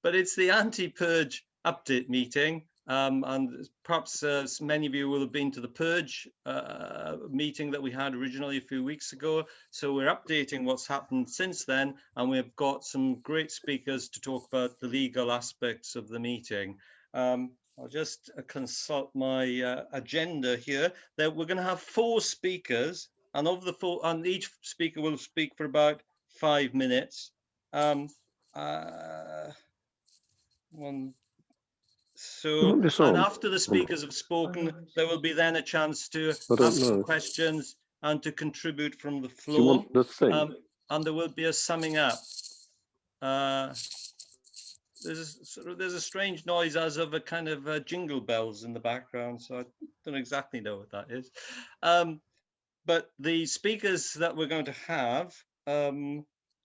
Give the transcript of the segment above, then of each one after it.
But it's the anti-purge update meeting. And perhaps many of you will have been to the purge meeting that we had originally a few weeks ago. So we're updating what's happened since then. And we've got some great speakers to talk about the legal aspects of the meeting. I'll just consult my agenda here. That we're going to have 4 speakers, and of the 4, and each speaker will speak for about 5 minutes. So, and after the speakers have spoken, there will be then a chance to ask some questions and to contribute from the floor. And there will be a summing up. There's a strange noise as of a kind of jingle bells in the background, so I don't exactly know what that is. But the speakers that we're going to have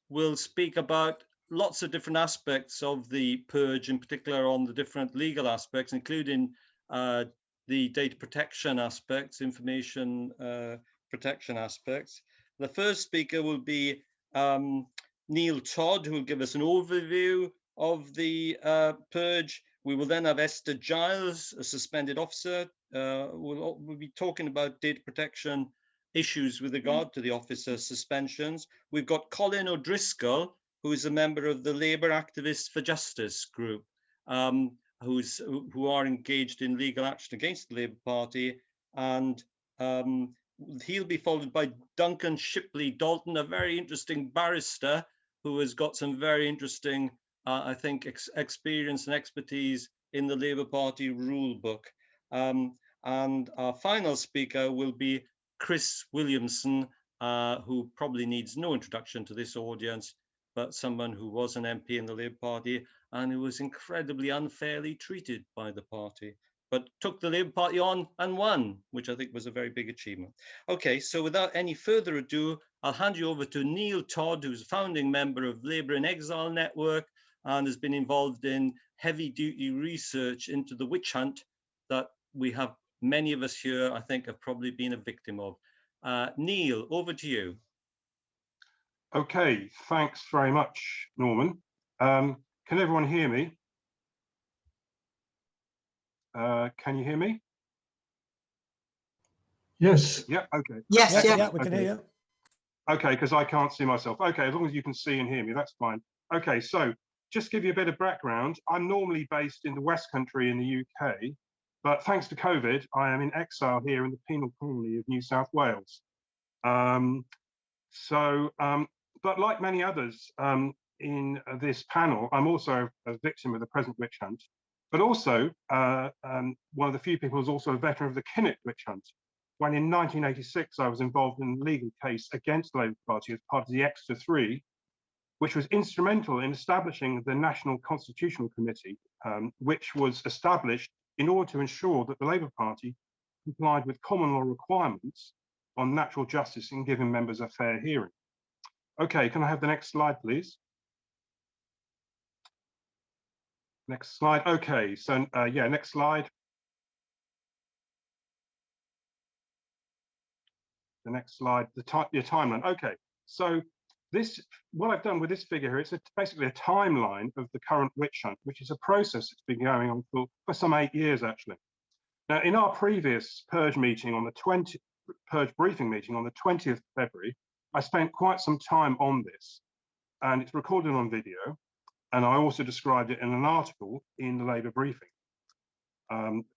will speak about lots of different aspects of the purge, in particular on the different legal aspects, including the data protection aspects, information protection aspects. The first speaker will be Neil Todd, who will give us an overview of the purge. We will then have Esther Giles, a suspended officer. We'll be talking about data protection issues with regard to the officer suspensions. We've got Colin O'Driscoll, who is a member of the Labour Activists for Justice group, who are engaged in legal action against the Labour Party. And he'll be followed by Duncan Shipley-Dalton, a very interesting barrister who has got some very interesting, I think, experience and expertise in the Labour Party rule book. And our final speaker will be Chris Williamson, who probably needs no introduction to this audience, but someone who was an MP in the Labour Party and who was incredibly unfairly treated by the party, but took the Labour Party on and won, which I think was a very big achievement. Okay, so without any further ado, I'll hand you over to Neil Todd, who's a founding member of Labour in Exile Network and has been involved in heavy-duty research into the witch hunt that we have, many of us here, I think, have probably been a victim of. Neil, over to you. Okay, thanks very much, Norman. Can everyone hear me? Can you hear me? Yes. Yeah, okay. Yes, yeah, we can hear you. Okay, because I can't see myself. Okay, as long as you can see and hear me, that's fine. Okay, so just to give you a bit of background, I'm normally based in the West Country in the UK, but thanks to COVID, I am in exile here in the penal colony of New South Wales. But like many others in this panel, I'm also a victim of the present witch hunt, but also one of the few people who's also a veteran of the Kinnock witch hunt, when in 1986 I was involved in a legal case against the Labour Party as part of the Exeter 3, which was instrumental in establishing the National Constitutional Committee, which was established in order to ensure that the Labour Party complied with common law requirements on natural justice in giving members a fair hearing. Okay, can I have the next slide, please? Next slide. Okay, so yeah, next slide. The next slide, your timeline. Okay, so this, what I've done with this figure here, it's basically a timeline of the current witch hunt, which is a process that's been going on for some 8 years, actually. Now, in our previous purge meeting on the purge briefing meeting on the 20th of February, I spent quite some time on this, and it's recorded on video, and I also described it in an article in the Labour briefing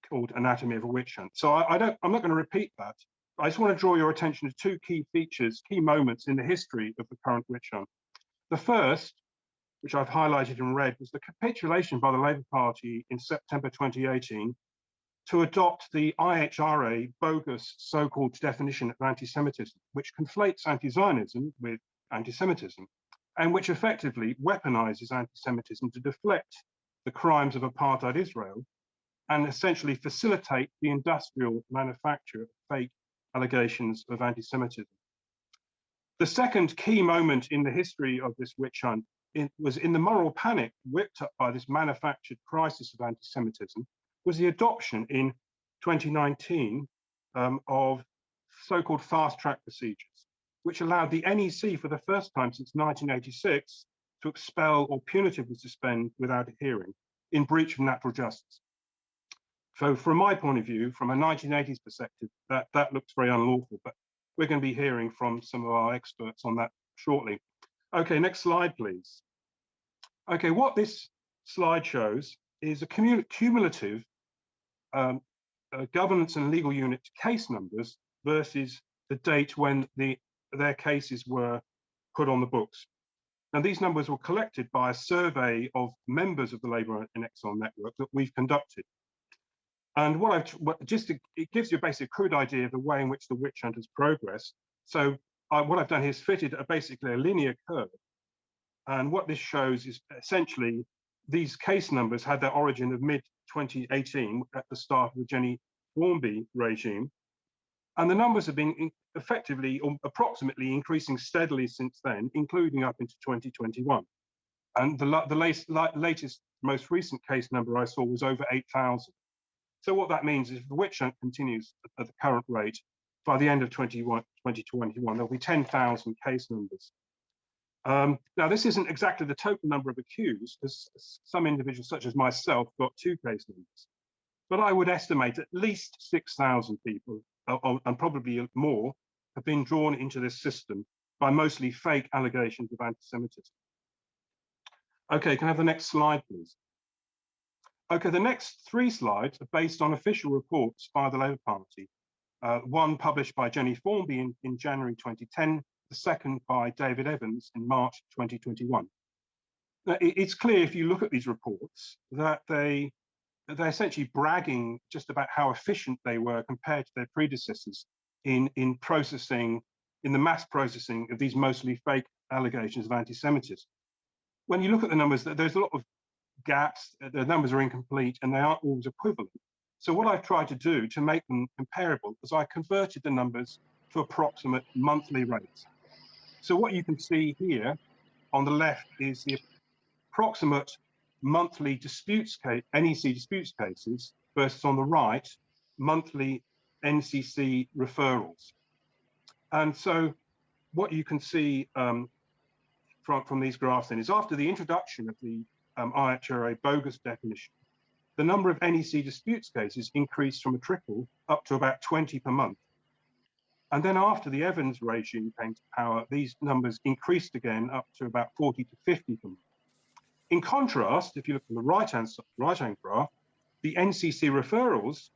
called Anatomy of a Witch Hunt. So I'm not going to repeat that. I just want to draw your attention to 2 key features, key moments in the history of the current witch hunt. The first, which I've highlighted in red, was the capitulation by the Labour Party in September 2018 to adopt the IHRA bogus so-called definition of anti-Semitism, which conflates anti-Zionism with anti-Semitism, and which effectively weaponizes anti-Semitism to deflect the crimes of apartheid Israel and essentially facilitate the industrial manufacture of fake allegations of anti-Semitism. The second key moment in the history of this witch hunt was in the moral panic whipped up by this manufactured crisis of anti-Semitism, was the adoption in 2019 of so-called fast-track procedures, which allowed the NEC for the first time since 1986 to expel or punitively suspend without a hearing in breach of natural justice. So from my point of view, from a 1980s perspective, that looks very unlawful, but we're going to be hearing from some of our experts on that shortly. Okay, next slide, please. Okay, what this slide shows is a cumulative governance and legal unit case numbers versus the date when their cases were put on the books. Now, these numbers were collected by a survey of members of the Labour and Exile network that we've conducted. And it gives you a basic crude idea of the way in which the witch hunt has progressed. So what I've done here is fitted basically a linear curve. And what this shows is essentially these case numbers had their origin of mid-2018 at the start of the Jenny Formby regime. And the numbers have been effectively or approximately increasing steadily since then, including up into 2021. And the latest, most recent case number I saw was over 8,000. So what that means is if the witch hunt continues at the current rate, by the end of 2021, there'll be 10,000 case numbers. Now, this isn't exactly the total number of accused, as some individuals, such as myself, got 2 case numbers. But I would estimate at least 6,000 people, and probably more, have been drawn into this system by mostly fake allegations of anti-Semitism. Okay, can I have the next slide, please? Okay, the next 3 slides are based on official reports by the Labour Party. One published by Jenny Formby in January 2010, the second by David Evans in March 2021. Now, it's clear if you look at these reports that they're essentially bragging just about how efficient they were compared to their predecessors in the mass processing of these mostly fake allegations of anti-Semitism. When you look at the numbers, there's a lot of gaps, the numbers are incomplete, and they aren't always equivalent. So what I've tried to do to make them comparable is I converted the numbers to approximate monthly rates. So what you can see here on the left is the approximate monthly disputes case, NEC disputes cases, versus on the right, monthly NCC referrals. And so what you can see from these graphs then is after the introduction of the IHRA bogus definition, the number of NEC disputes cases increased from a trickle up to about 20 per month. And then after the Evans regime came to power, these numbers increased again up to about 40 to 50 per month. In contrast, if you look at the right-hand graph, the NCC referrals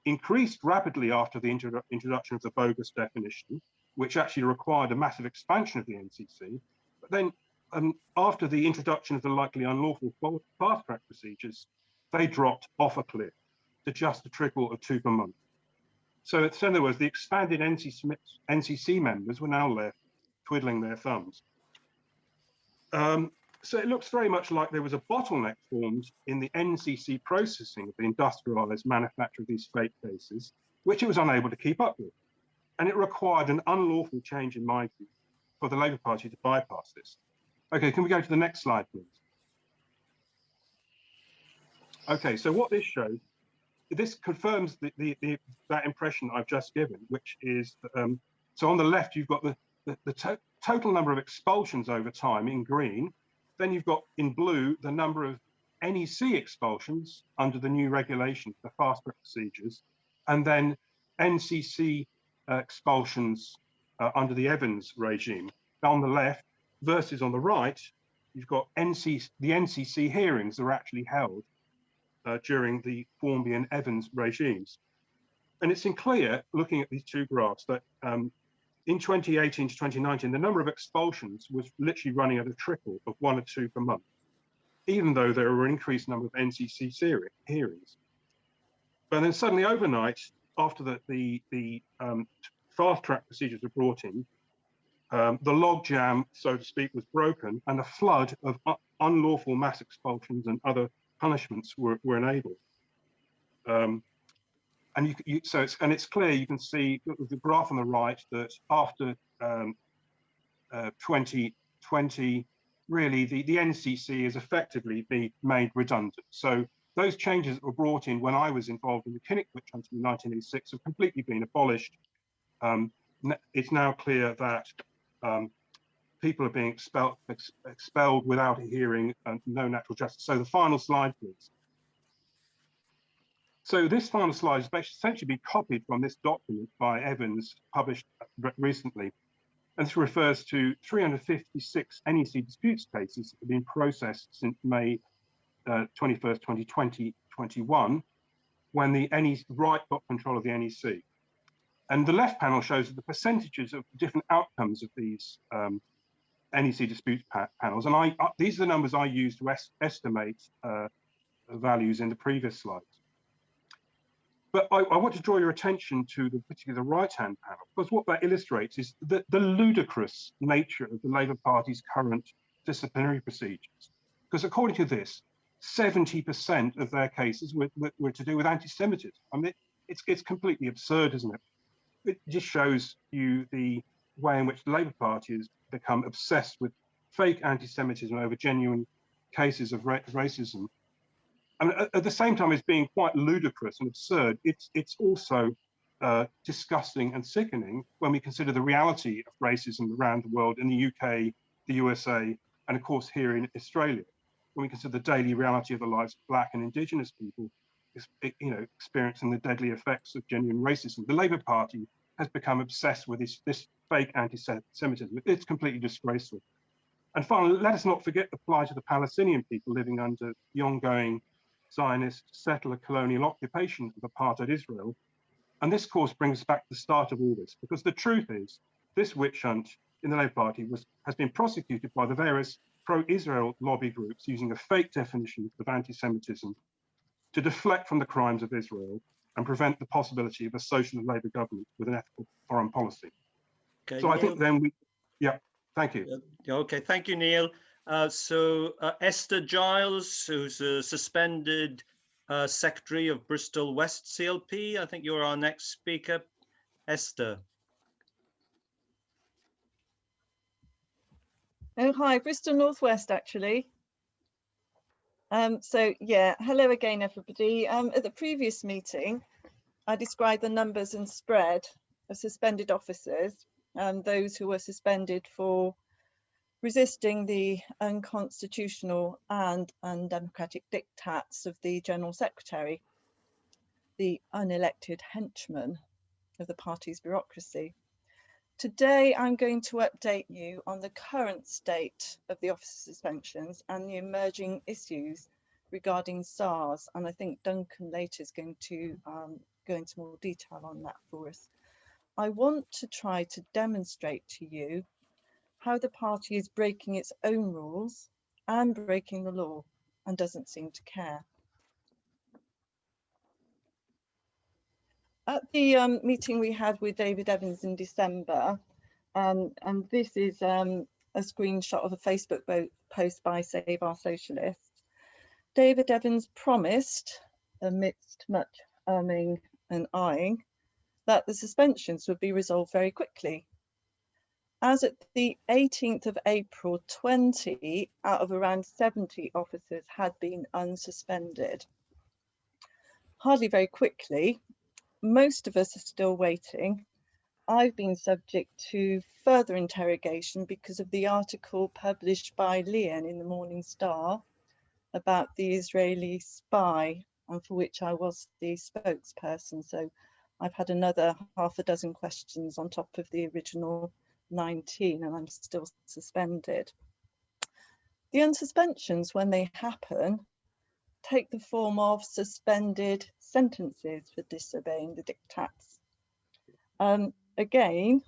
increased rapidly after the introduction of the bogus definition, which actually required a massive expansion of the NCC. But then after the introduction of the likely unlawful fast-track procedures, they dropped off a cliff to just a trickle of 2 per month. So in other words, the expanded NCC members were now left twiddling their thumbs. So it looks very much like there was a bottleneck formed in the NCC processing of the industrialized manufacture of these fake cases, which it was unable to keep up with. And it required an unlawful change in my view for the Labour Party to bypass this. Okay, can we go to the next slide, please? Okay, so what this shows, this confirms that impression I've just given, which is, so on the left, you've got the total number of expulsions over time in green. Then you've got in blue the number of NEC expulsions under the new regulation for fast-track procedures, and then NCC expulsions under the Evans regime on the left, versus on the right, you've got the NCC hearings that are actually held during the Formby and Evans regimes. And it's clear, looking at these 2 graphs, that in 2018 to 2019, the number of expulsions was literally running at a trickle of 1 or 2 per month, even though there were an increased number of NCC hearings. But then suddenly overnight, after the fast-track procedures were brought in, the logjam, so to speak, was broken, and a flood of unlawful mass expulsions and other punishments were enabled. And it's clear, you can see the graph on the right that after 2020, really the NCC is effectively being made redundant. So those changes that were brought in when I was involved in the Kinnock witch hunt in 1986 have completely been abolished. It's now clear that people are being expelled without a hearing and no natural justice. So the final slide, please. So this final slide has essentially been copied from this document by Evans, published recently. And this refers to 356 NEC disputes cases that have been processed since May 21st, 2021, when the Right got control of the NEC. And the left panel shows the percentages of different outcomes of these NEC dispute panels. And these are the numbers I used to estimate values in the previous slides. But I want to draw your attention to particularly the right-hand panel, because what that illustrates is the ludicrous nature of the Labour Party's current disciplinary procedures. Because according to this, 70% of their cases were to do with anti-Semitism. I mean, it's completely absurd, isn't it? It just shows you the way in which the Labour Party has become obsessed with fake anti-Semitism over genuine cases of racism. I mean, at the same time as being quite ludicrous and absurd, it's also disgusting and sickening when we consider the reality of racism around the world, in the UK, the USA, and of course here in Australia, when we consider the daily reality of the lives of Black and Indigenous people, experiencing the deadly effects of genuine racism. The Labour Party has become obsessed with this fake anti-Semitism. It's completely disgraceful. And finally, let us not forget the plight of the Palestinian people living under the ongoing Zionist settler colonial occupation of apartheid Israel. And this, of course, brings us back to the start of all this, because the truth is, this witch hunt in the Labour Party has been prosecuted by the various pro-Israel lobby groups using a fake definition of anti-Semitism to deflect from the crimes of Israel and prevent the possibility of a social Labour government with an ethical foreign policy. Okay, so Neil, I think then thank you. Okay, thank you, Neil. Esther Giles, who's a suspended secretary of Bristol West CLP. I think you're our next speaker. Esther. Oh, hi, Bristol Northwest, actually. Hello again, everybody. At the previous meeting, I described the numbers and spread of suspended officers, those who were suspended for resisting the unconstitutional and undemocratic diktats of the General Secretary, the unelected henchman of the party's bureaucracy. Today, I'm going to update you on the current state of the officer suspensions and the emerging issues regarding SARs. And I think Duncan later is going to go into more detail on that for us. I want to try to demonstrate to you how the party is breaking its own rules and breaking the law and doesn't seem to care. At the meeting we had with David Evans in December, and this is a screenshot of a Facebook post by Save Our Socialists, David Evans promised, amidst much umming and ahhing, that the suspensions would be resolved very quickly. As at the 18th of April, 20 out of around 70 officers had been unsuspended. Hardly very quickly. Most of us are still waiting. I've been subject to further interrogation because of the article published by LIEN in the Morning Star about the Israeli spy, and for which I was the spokesperson. So I've had another half a dozen questions on top of the original 19, and I'm still suspended. The unsuspensions, when they happen, take the form of suspended sentences for disobeying the diktats. Again,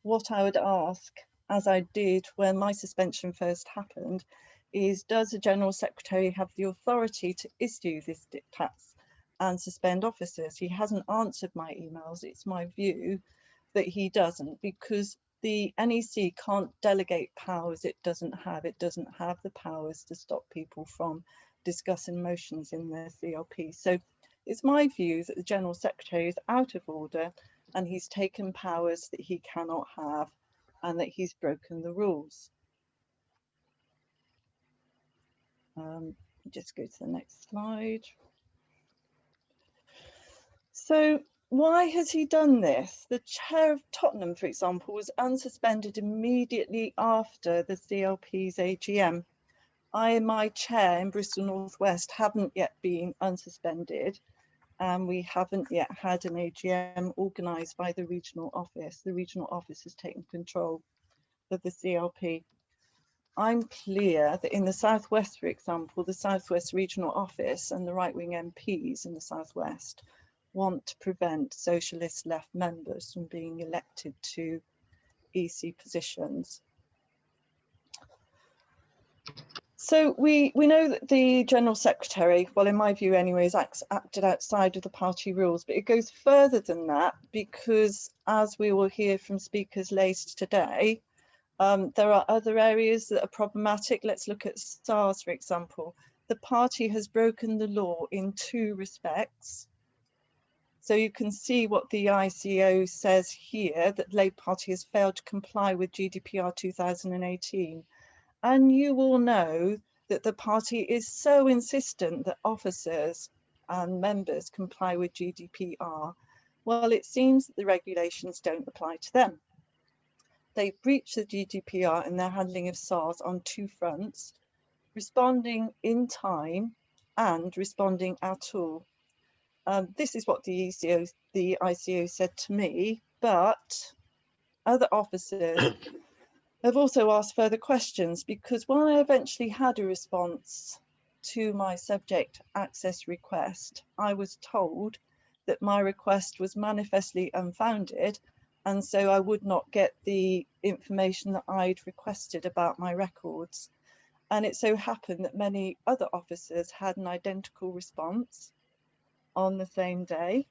what I would ask, as I did when my suspension first happened, is does the General Secretary have the authority to issue this diktats and suspend officers? He hasn't answered my emails. It's my view that he doesn't, because the NEC can't delegate powers it doesn't have. It doesn't have the powers to stop people from discussing motions in the CLP. So it's my view that the General Secretary is out of order and he's taken powers that he cannot have and that he's broken the rules. Just go to the next slide. So why has he done this? The chair of Tottenham, for example, was unsuspended immediately after the CLP's AGM. I and my chair in Bristol North West haven't yet been unsuspended, and we haven't yet had an AGM organised by the regional office. The regional office has taken control of the CLP. I'm clear that in the Southwest, for example, the Southwest Regional Office and the right-wing MPs in the Southwest want to prevent socialist left members from being elected to EC positions. So we know that the General Secretary, well, in my view anyways, acted outside of the party rules, but it goes further than that because, as we will hear from speakers later today, there are other areas that are problematic. Let's look at SARs, for example. The party has broken the law in 2 respects. So you can see what the ICO says here, that the Labour Party has failed to comply with GDPR 2018. And you will know that the party is so insistent that officers and members comply with GDPR. Well, it seems that the regulations don't apply to them. They breach the GDPR in their handling of SARs on 2 fronts, responding in time and responding at all. This is what the ICO said to me, but other officers have also asked further questions, because when I eventually had a response to my subject access request, I was told that my request was manifestly unfounded, and so I would not get the information that I'd requested about my records. And it so happened that many other officers had an identical response on the same day.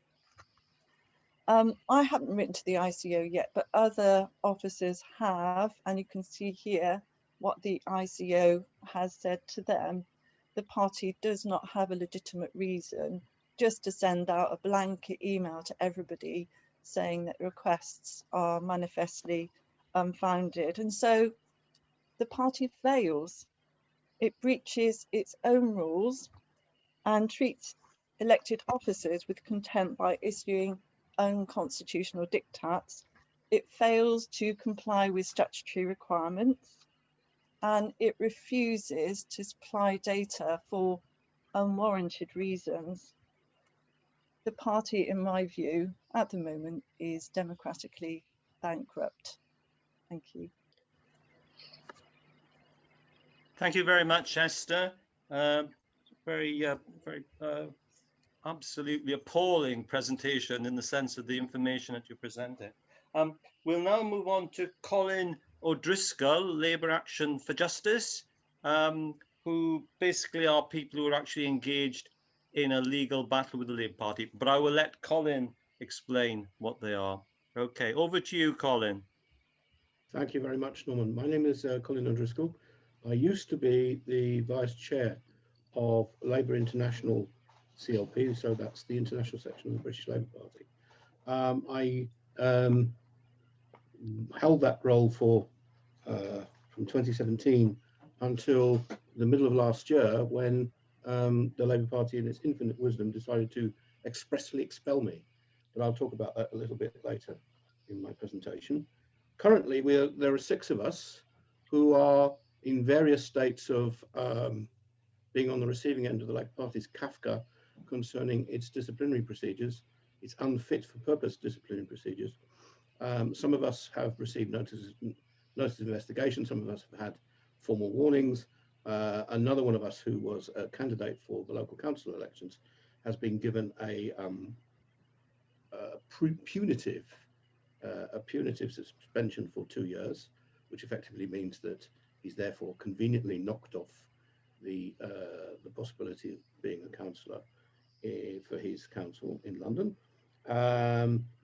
I haven't written to the ICO yet, but other officers have, and you can see here what the ICO has said to them. The party does not have a legitimate reason just to send out a blanket email to everybody saying that requests are manifestly unfounded. And so the party fails. It breaches its own rules and treats elected officers with contempt by issuing unconstitutional diktats. It fails to comply with statutory requirements, and it refuses to supply data for unwarranted reasons. The party, in my view, at the moment is democratically bankrupt. Thank you. Thank you very much, Esther. Very absolutely appalling presentation in the sense of the information that you presented. We'll now move on to Colin O'Driscoll, Labour Action for Justice, who basically are people who are actually engaged in a legal battle with the Labour Party. But I will let Colin explain what they are. Okay, over to you, Colin. Thank you very much, Norman. My name is Colin O'Driscoll. I used to be the Vice Chair of Labour International CLP, so that's the international section of the British Labour Party. I held that role for from 2017 until the middle of last year, when the Labour Party, in its infinite wisdom, decided to expressly expel me. But I'll talk about that a little bit later in my presentation. Currently, there are 6 of us who are in various states of being on the receiving end of the Labour Party's Kafka concerning its disciplinary procedures, its unfit for purpose disciplinary procedures. Some of us have received notices of investigation, some of us have had formal warnings. Another one of us, who was a candidate for the local council elections, has been given a punitive suspension for 2 years, which effectively means that he's therefore conveniently knocked off the possibility of being a councillor for his council in London.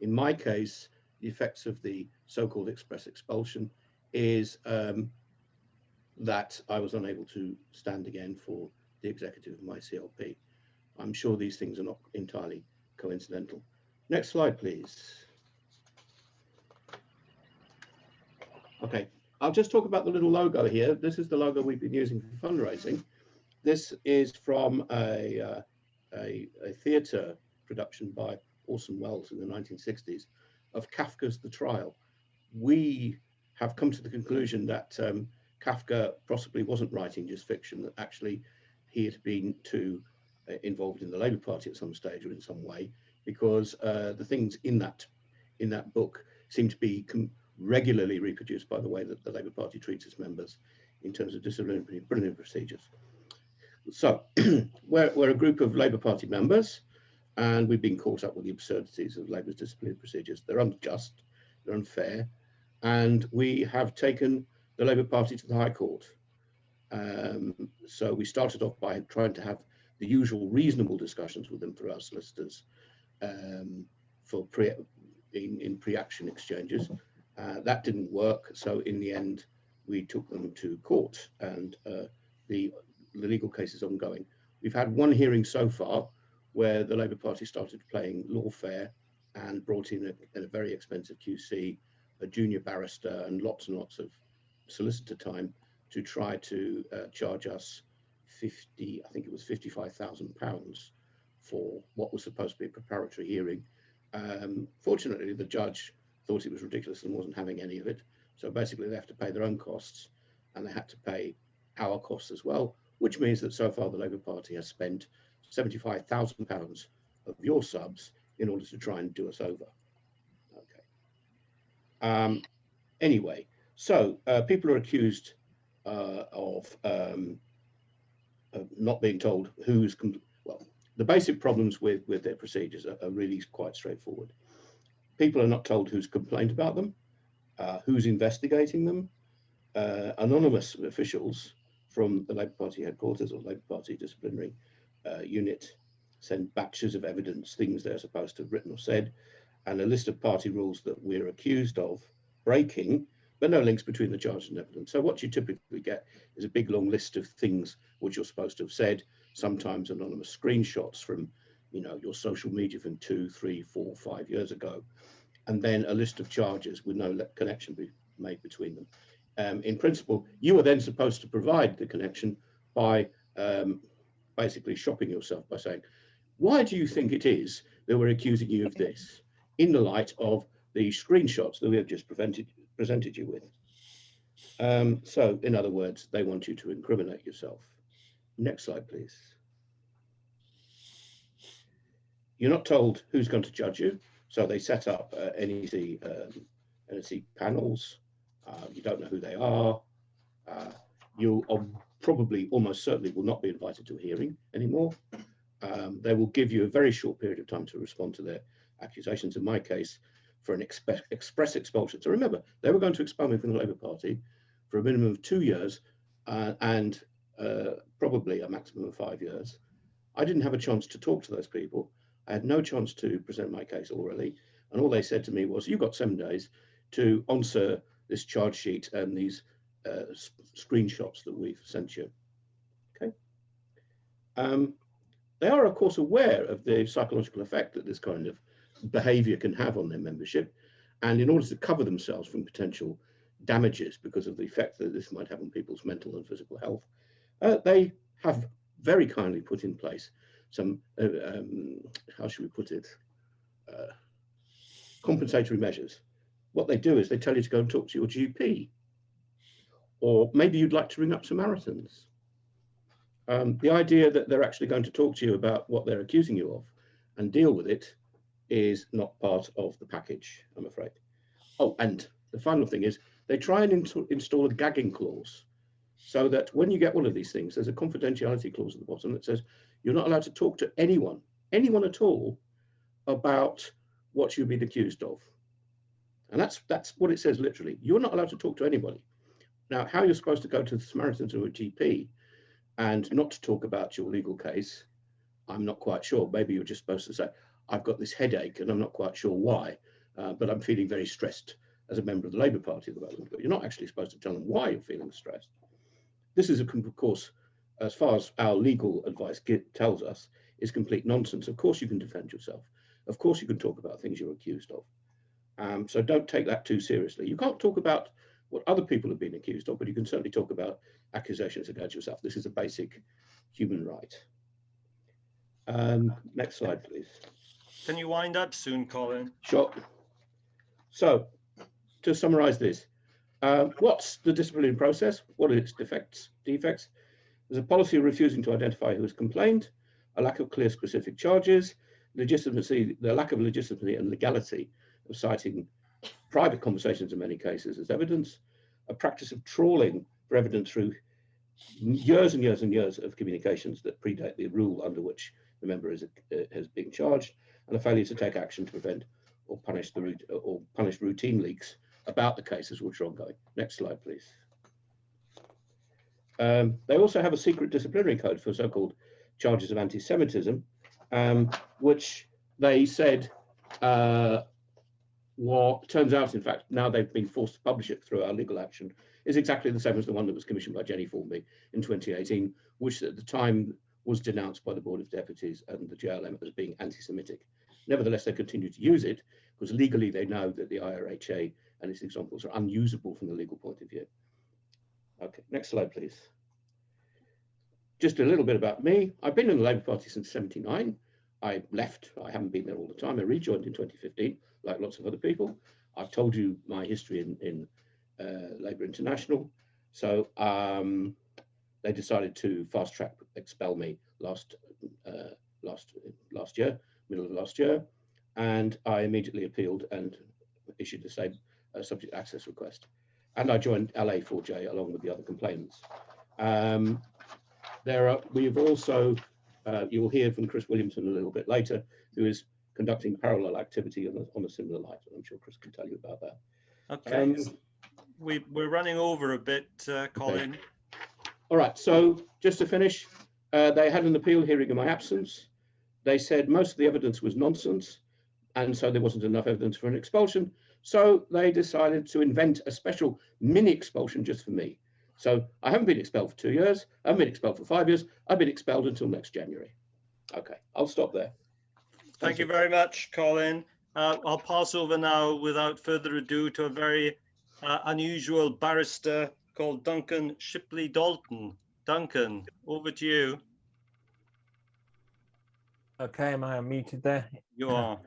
In my case, the effects of the so-called express expulsion is that I was unable to stand again for the executive of my CLP. I'm sure these things are not entirely coincidental. Next slide, please. Okay, I'll just talk about the little logo here. This is the logo we've been using for fundraising. This is from a theatre production by Orson Welles in the 1960s, of Kafka's The Trial. We have come to the conclusion that Kafka possibly wasn't writing just fiction, that actually he had been involved in the Labour Party at some stage or in some way, because the things in that book seem to be regularly reproduced by the way that the Labour Party treats its members in terms of disciplinary procedures. So we're a group of Labour Party members, and we've been caught up with the absurdities of Labour's disciplinary procedures. They're unjust, they're unfair, and we have taken the Labour Party to the High Court. So we started off by trying to have the usual reasonable discussions with them through our solicitors in pre-action exchanges. That didn't work, so in the end we took them to court, and the legal case is ongoing. We've had one hearing so far where the Labour Party started playing lawfare and brought in a very expensive QC, a junior barrister, and lots of solicitor time to try to charge us I think it was £55,000 for what was supposed to be a preparatory hearing. Fortunately, the judge thought it was ridiculous and wasn't having any of it. So basically they have to pay their own costs, and they had to pay our costs as well, which means that so far the Labour Party has spent £75,000 of your subs in order to try and do us over. Okay. Anyway, so people are accused of not being told who's, well, the basic problems with their procedures are really quite straightforward. People are not told who's complained about them, who's investigating them. Anonymous officials from the Labour Party headquarters or Labour Party disciplinary unit send batches of evidence, things they're supposed to have written or said, and a list of party rules that we're accused of breaking, but no links between the charge and evidence. So what you typically get is a big long list of things which you're supposed to have said, sometimes anonymous screenshots from, you know, your social media from 2, 3, 4, 5 years ago, and then a list of charges with no connection made between them. In principle, you are then supposed to provide the connection by basically shopping yourself by saying, why do you think it is that we're accusing you of this in the light of the screenshots that we have just presented you with? So in other words, they want you to incriminate yourself. Next slide, please. You're not told who's going to judge you. So they set up NEC panels. You don't know who they are. You probably almost certainly will not be invited to a hearing anymore. They will give you a very short period of time to respond to their accusations. In my case, for an express expulsion. So remember, they were going to expel me from the Labour Party for a minimum of 2 years and probably a maximum of 5 years. I didn't have a chance to talk to those people. I had no chance to present my case orally. And all they said to me was, you've got 7 days to answer this charge sheet and these screenshots that we've sent you. Okay. They are, of course, aware of the psychological effect that this kind of behavior can have on their membership. And in order to cover themselves from potential damages because of the effect that this might have on people's mental and physical health, they have very kindly put in place some, how should we put it, compensatory measures. What they do is they tell you to go and talk to your GP, or maybe you'd like to ring up Samaritans. The idea that they're actually going to talk to you about what they're accusing you of and deal with it is not part of the package, I'm afraid. Oh, and the final thing is they try and install a gagging clause so that when you get one of these things, there's a confidentiality clause at the bottom that says you're not allowed to talk to anyone at all about what you've been accused of. And that's what it says literally. You're not allowed to talk to anybody. Now, how you're supposed to go to the Samaritans or a GP and not to talk about your legal case, I'm not quite sure. Maybe you're just supposed to say, I've got this headache and I'm not quite sure why, but I'm feeling very stressed as a member of the Labour Party at the moment. But you're not actually supposed to tell them why you're feeling stressed. This is, of course, as far as our legal advice tells us, is complete nonsense. Of course you can defend yourself. Of course you can talk about things you're accused of. So don't take that too seriously. You can't talk about what other people have been accused of, but you can certainly talk about accusations against yourself. This is a basic human right. Next slide, please. Can you wind up soon, Colin? Sure. So, to summarize this, what's the disciplinary process? What are its defects? There's a policy of refusing to identify who has complained, a lack of clear specific charges, legitimacy, the lack of legitimacy and legality of citing private conversations in many cases as evidence, a practice of trawling for evidence through years and years and years of communications that predate the rule under which the member has been charged, and a failure to take action to prevent or punish routine leaks about the cases which are ongoing. Next slide, please. They also have a secret disciplinary code for so-called charges of anti-Semitism, which they said what turns out, in fact, now they've been forced to publish it through our legal action, is exactly the same as the one that was commissioned by Jenny Formby in 2018, which at the time was denounced by the Board of Deputies and the JLM as being anti-Semitic. Nevertheless, they continue to use it because legally they know that the IRHA and its examples are unusable from the legal point of view. Okay, next slide, please. Just a little bit about me. I've been in the Labour Party since '79. I left, I haven't been there all the time. I rejoined in 2015, like lots of other people. I've told you my history in Labour International. So they decided to fast track expel me last year, middle of last year. And I immediately appealed and issued the same subject access request. And I joined LA4J along with the other complainants. We've also, you'll hear from Chris Williamson a little bit later, who is conducting parallel activity on a similar light. I'm sure Chris can tell you about that. Okay, we're running over a bit, Colin. Okay. All right, so just to finish, they had an appeal hearing in my absence. They said most of the evidence was nonsense, and so there wasn't enough evidence for an expulsion. So they decided to invent a special mini expulsion just for me. So I haven't been expelled for 2 years. I haven't been expelled for 5 years. I've been expelled until next January. Okay, I'll stop there. Thank you very much, Colin. I'll pass over now without further ado to a very unusual barrister called Duncan Shipley-Dalton. Duncan, over to you. Okay, am I unmuted there? You are.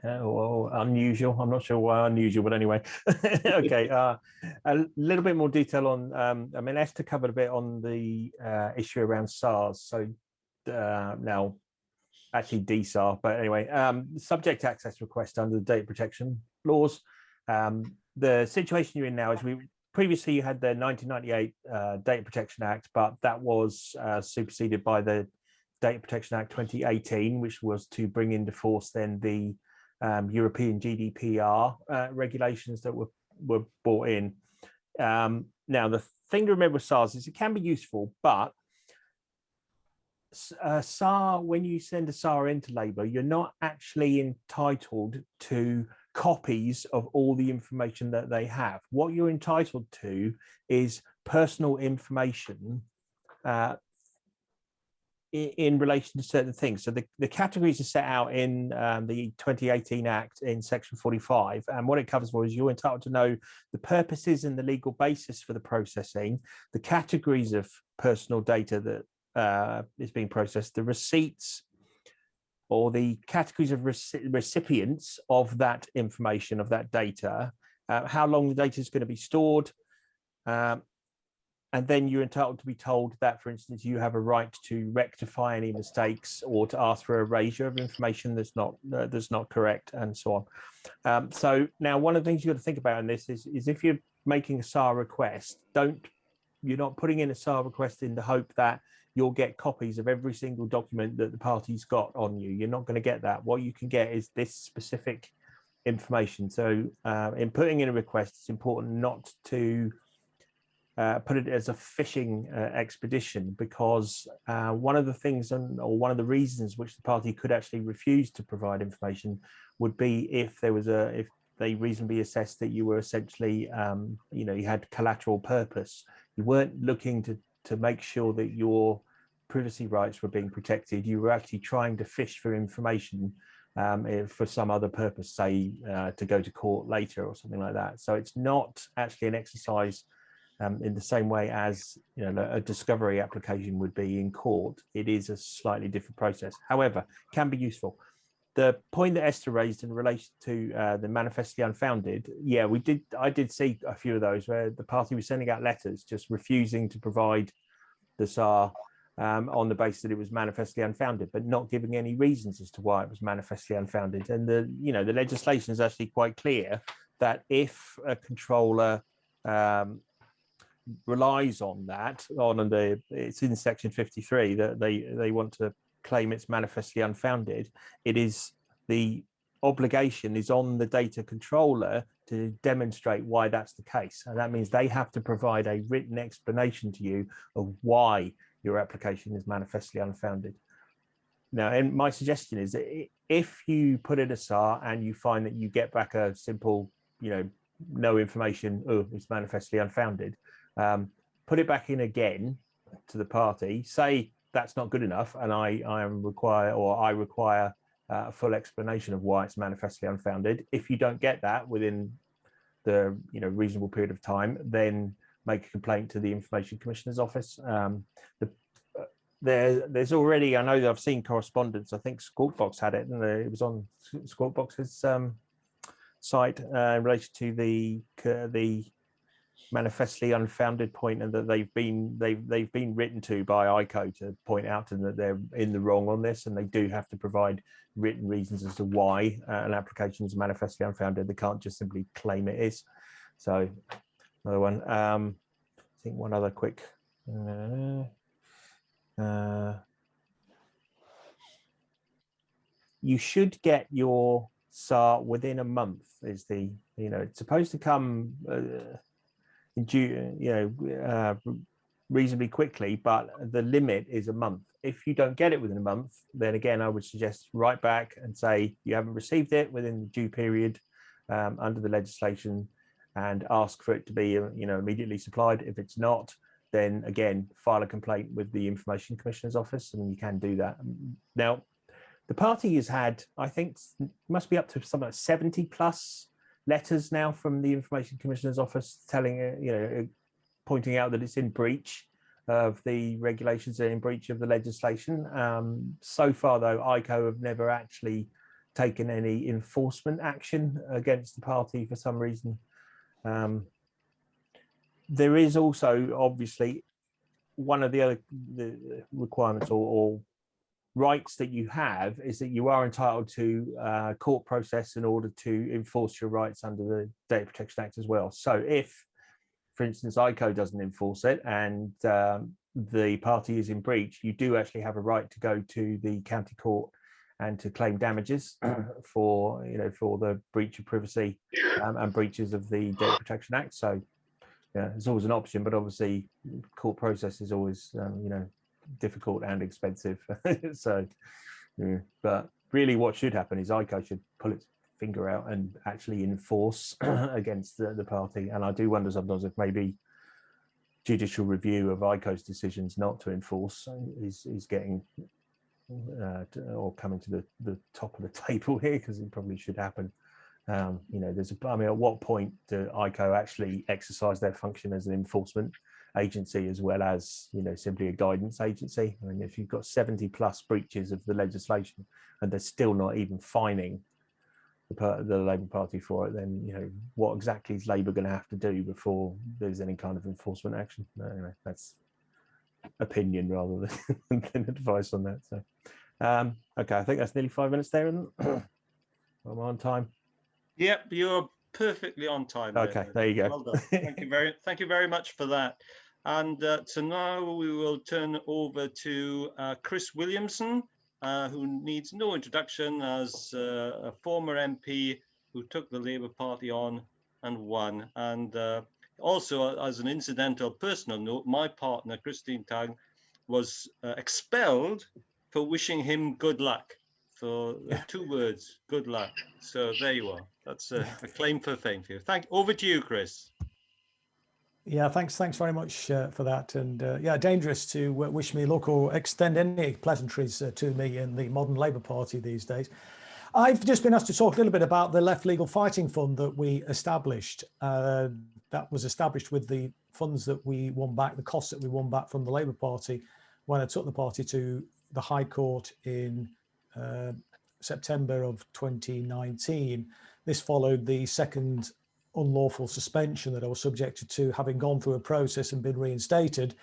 Well, unusual. I'm not sure why unusual, but anyway. Okay, a little bit more detail on, I mean, Esther covered a bit on the issue around SARs. So now, actually DSAR, but anyway, subject access request under the data protection laws. The situation you're in now is previously you had the 1998 Data Protection Act, but that was superseded by the Data Protection Act 2018, which was to bring into force then the European GDPR regulations that were brought in. Now, the thing to remember with SARs is it can be useful, but SAR, when you send a SAR into Labour, you're not actually entitled to copies of all the information that they have. What you're entitled to is personal information in relation to certain things. So the categories are set out in the 2018 Act in section 45. And what it covers for is you're entitled to know the purposes and the legal basis for the processing, the categories of personal data that is being processed, the receipts or the categories of recipients of that information, of that data, how long the data is going to be stored, and then you're entitled to be told that, for instance, you have a right to rectify any mistakes or to ask for erasure of information that's not correct, and so on. So now, one of the things you've got to think about in this is if you're making a SAR request, you're not putting in a SAR request in the hope that you'll get copies of every single document that the party's got on you. You're not going to get that. What you can get is this specific information. So in putting in a request, it's important not to put it as a fishing expedition, because one of the things or one of the reasons which the party could actually refuse to provide information would be if they reasonably assessed that you were essentially, you had collateral purpose. You weren't looking to make sure that your privacy rights were being protected. You were actually trying to fish for information for some other purpose, say to go to court later or something like that. So it's not actually an exercise in the same way as a discovery application would be in court. It is a slightly different process. However, can be useful. the point that Esther raised in relation to the manifestly unfounded, yeah, I did see a few of those where the party was sending out letters just refusing to provide the SAR on the basis that it was manifestly unfounded, but not giving any reasons as to why it was manifestly unfounded. And the legislation is actually quite clear that if a controller relies on that, it's in section 53 that they want to claim it's manifestly unfounded, it is the obligation is on the data controller to demonstrate why that's the case. And that means they have to provide a written explanation to you of why your application is manifestly unfounded. Now, and my suggestion is that if you put in a SAR and you find that you get back a simple, no information, oh, it's manifestly unfounded, put it back in again to the party, say that's not good enough, and I require a full explanation of why it's manifestly unfounded. If you don't get that within the reasonable period of time, then make a complaint to the Information Commissioner's Office. There's already, I know that I've seen correspondence. I think Squawk Box had it, and it was on Squawk Box's site in relation to the manifestly unfounded point, and that they've been written to by ICO to point out to them that they're in the wrong on this, and they do have to provide written reasons as to why an application is manifestly unfounded. They can't just simply claim it is. So another one. I think one other quick. You should get your SAR within a month. Is it's supposed to come reasonably quickly, but the limit is a month. If you don't get it within a month, then again, I would suggest write back and say you haven't received it within the due period under the legislation, and ask for it to be immediately supplied. If it's not, then again, file a complaint with the Information Commissioner's Office, and you can do that. Now, the party has had, I think, must be up to something like 70 plus letters now from the Information Commissioner's Office telling, pointing out that it's in breach of the regulations and in breach of the legislation. So far, though, ICO have never actually taken any enforcement action against the party for some reason. There is also obviously one of the other requirements or rights that you have is that you are entitled to court process in order to enforce your rights under the Data Protection Act as well. So if, for instance, ICO doesn't enforce it and the party is in breach, you do actually have a right to go to the county court and to claim damages for the breach of privacy and breaches of the Data Protection Act. So yeah, it's always an option, but obviously court process is always difficult and expensive. So yeah. But really what should happen is ICO should pull its finger out and actually enforce against the party. And I do wonder sometimes if maybe judicial review of ICO's decisions not to enforce is getting or coming to the top of the table here, because it probably should happen. At what point do ICO actually exercise their function as an enforcement agency as well as simply a guidance agency? I mean, if you've got 70 plus breaches of the legislation and they're still not even fining the Labour Party for it, then what exactly is Labour going to have to do before there's any kind of enforcement action? Anyway, that's opinion rather than advice on that. So okay, I think that's nearly 5 minutes there, isn't it? I'm on time. Yep, you're perfectly on time. Okay, there you go. Well done. Thank you very much for that. And so now we will turn over to Chris Williamson, who needs no introduction as a former MP who took the Labour Party on and won. And also, as an incidental personal note, my partner, Christine Tang, was expelled for wishing him good luck. So 2 words, good luck. So there you are. That's a claim for fame for you. Over to you, Chris. Yeah, thanks very much for that. And yeah, dangerous to wish me luck or extend any pleasantries to me in the modern Labour Party these days. I've just been asked to talk a little bit about the Left Legal Fighting Fund that we established. That was established with the funds that we won back, the costs that we won back from the Labour Party when I took the party to the High Court in September of 2019. This followed the second unlawful suspension that I was subjected to, having gone through a process and been reinstated.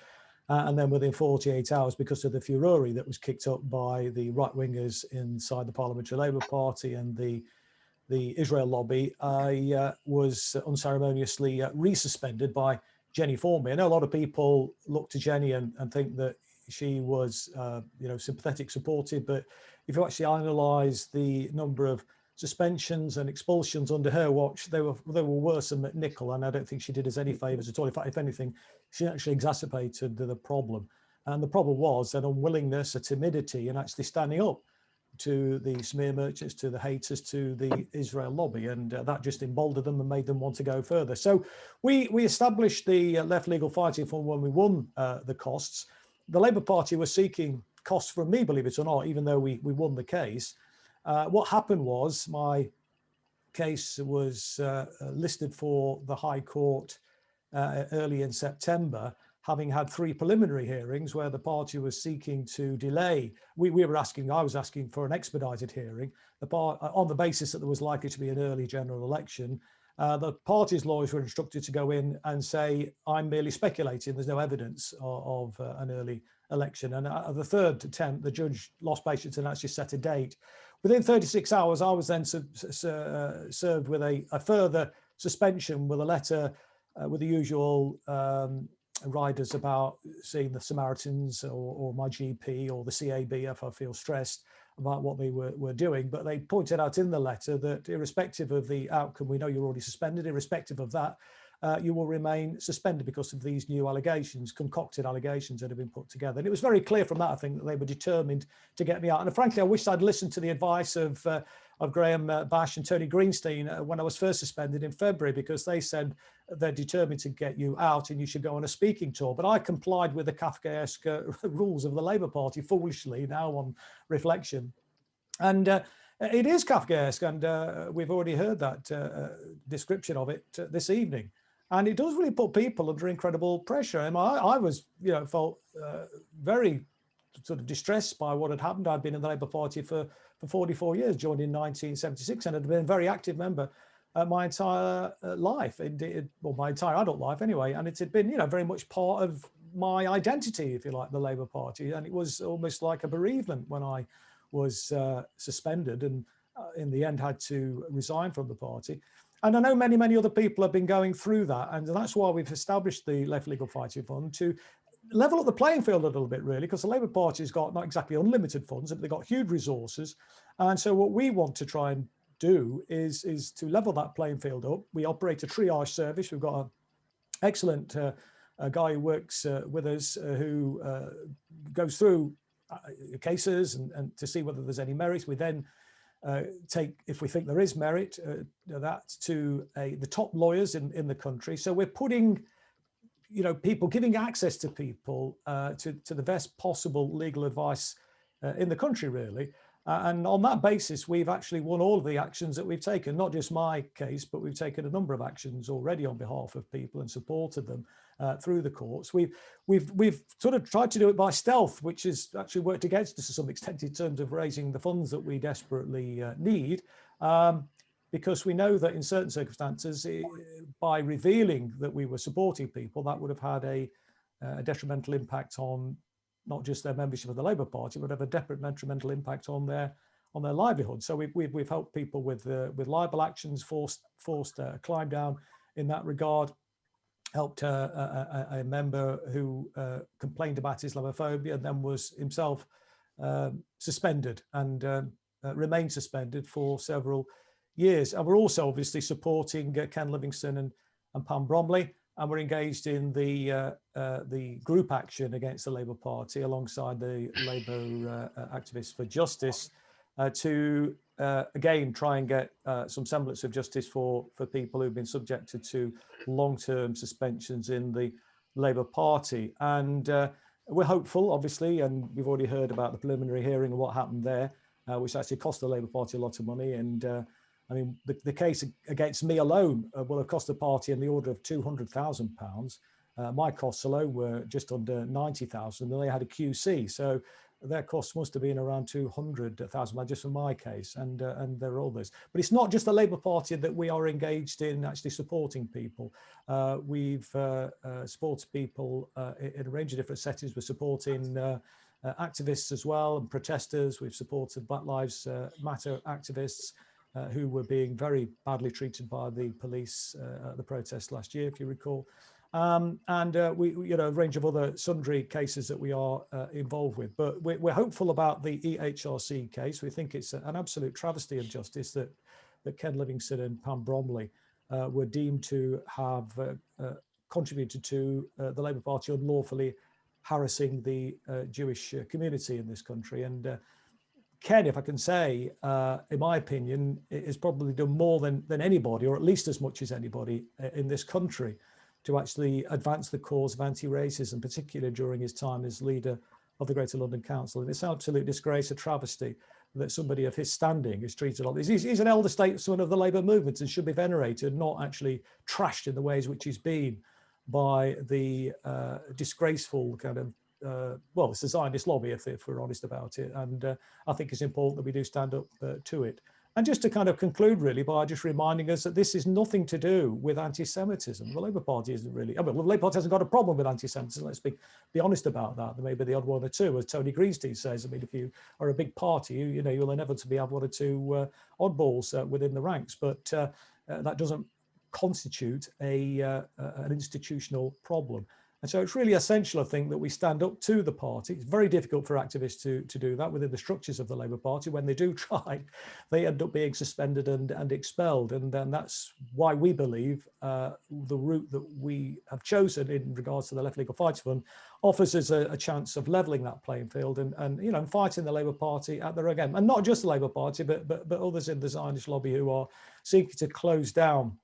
And then within 48 hours, because of the furore that was kicked up by the right-wingers inside the Parliamentary Labour Party and the Israel lobby, I was unceremoniously resuspended by Jenny Formby. I know a lot of people look to Jenny and think that she was, sympathetic, supportive, but if you actually analyse the number of suspensions and expulsions under her watch, they were worse than McNichol, and I don't think she did us any favours at all. In fact, if anything, she actually exacerbated the problem. And the problem was an unwillingness, a timidity, and actually standing up to the smear merchants, to the haters, to the Israel lobby, and that just emboldened them and made them want to go further. So we established the Left Legal Fighting Fund when we won the costs. The Labour Party was seeking costs from me, believe it or not, even though we won the case. What happened was my case was listed for the High Court early in September, having had 3 preliminary hearings where the party was seeking to delay. I was asking for an expedited hearing on the basis that there was likely to be an early general election. The party's lawyers were instructed to go in and say, I'm merely speculating, there's no evidence of an early election. And at the third attempt, the judge lost patience and actually set a date. Within 36 hours, I was then served with a further suspension with a letter with the usual riders about seeing the Samaritans or my GP or the CAB if I feel stressed about what they were doing. But they pointed out in the letter that irrespective of the outcome, we know you're already suspended, irrespective of that, you will remain suspended because of these new allegations, concocted allegations that have been put together. And it was very clear from that, I think, that they were determined to get me out. And frankly, I wish I'd listened to the advice of Graham Bash and Tony Greenstein when I was first suspended in February, because they said they're determined to get you out and you should go on a speaking tour. But I complied with the Kafkaesque rules of the Labour Party, foolishly, now on reflection. And it is Kafkaesque, and we've already heard that description of it this evening. And it does really put people under incredible pressure. And I was, felt very sort of distressed by what had happened. I'd been in the Labour Party for 44 years, joined in 1976, and had been a very active member my entire life, my entire adult life anyway. And it had been, very much part of my identity, if you like, the Labour Party. And it was almost like a bereavement when I was suspended and in the end had to resign from the party. And I know many, many other people have been going through that. And that's why we've established the Left Legal Fighting Fund, to level up the playing field a little bit, really, because the Labour Party's got not exactly unlimited funds, but they've got huge resources. And so what we want to try and do is to level that playing field up. We operate a triage service. We've got an excellent guy who works with us who goes through cases and to see whether there's any merit. We then take, if we think there is merit, that to the top lawyers in the country. So we're putting, people, giving access to people to the best possible legal advice in the country, really. And on that basis, we've actually won all of the actions that we've taken, not just my case, but we've taken a number of actions already on behalf of people and supported them through the courts. We've sort of tried to do it by stealth, which has actually worked against us to some extent in terms of raising the funds that we desperately need, because we know that in certain circumstances, by revealing that we were supporting people, that would have had a detrimental impact on not just their membership of the Labour Party, but have a detrimental impact on their livelihood. So we've helped people with libel actions, forced climb down in that regard. Helped a member who complained about Islamophobia and then was himself suspended and remained suspended for several years. And we're also obviously supporting Ken Livingstone and Pam Bromley, and we're engaged in the group action against the Labour Party alongside the Labour activists for justice to again try and get some semblance of justice for people who've been subjected to long-term suspensions in the Labour Party. And we're hopeful, obviously, and we've already heard about the preliminary hearing and what happened there, which actually cost the Labour Party a lot of money. And I mean, the case against me alone will have cost the party in the order of £200,000. My costs alone were just under 90,000, and they had a QC. So their costs must have been around 200,000 just for my case, and there are others. But it's not just the Labour Party that we are engaged in actually supporting people. We've supported people in a range of different settings. We're supporting activists as well and protesters. We've supported Black Lives Matter activists who were being very badly treated by the police at the protest last year, if you recall. We a range of other sundry cases that we are involved with. But we're hopeful about the EHRC case. We think it's an absolute travesty of justice that Ken Livingstone and Pam Bromley were deemed to have contributed to the Labour Party unlawfully harassing the Jewish community in this country. And Ken, if I can say, in my opinion, has probably done more than anybody, or at least as much as anybody in this country, to actually advance the cause of anti-racism, particularly during his time as leader of the Greater London Council. And it's an absolute disgrace, a travesty that somebody of his standing is treated like this. He's an elder statesman of the Labour movement and should be venerated, not actually trashed in the ways which he's been by the disgraceful kind of, well, it's a Zionist lobby, if we're honest about it. And I think it's important that we do stand up to it. And just to kind of conclude really by just reminding us that this is nothing to do with anti-Semitism. The Labour Party isn't really, I mean, the Labour Party hasn't got a problem with anti-Semitism, let's be honest about that. There may be the odd one or two, as Tony Greenstein says. I mean, if you are a big party, you'll inevitably have one or two oddballs within the ranks, but that doesn't constitute an institutional problem. And so it's really essential, I think, that we stand up to the party. It's very difficult for activists to do that within the structures of the Labour Party. When they do try, they end up being suspended and expelled. And then that's why we believe the route that we have chosen in regards to the Left Legal Fights Fund offers us a chance of levelling that playing field and fighting the Labour Party at their game. And not just the Labour Party, but others in the Zionist lobby who are seeking to close down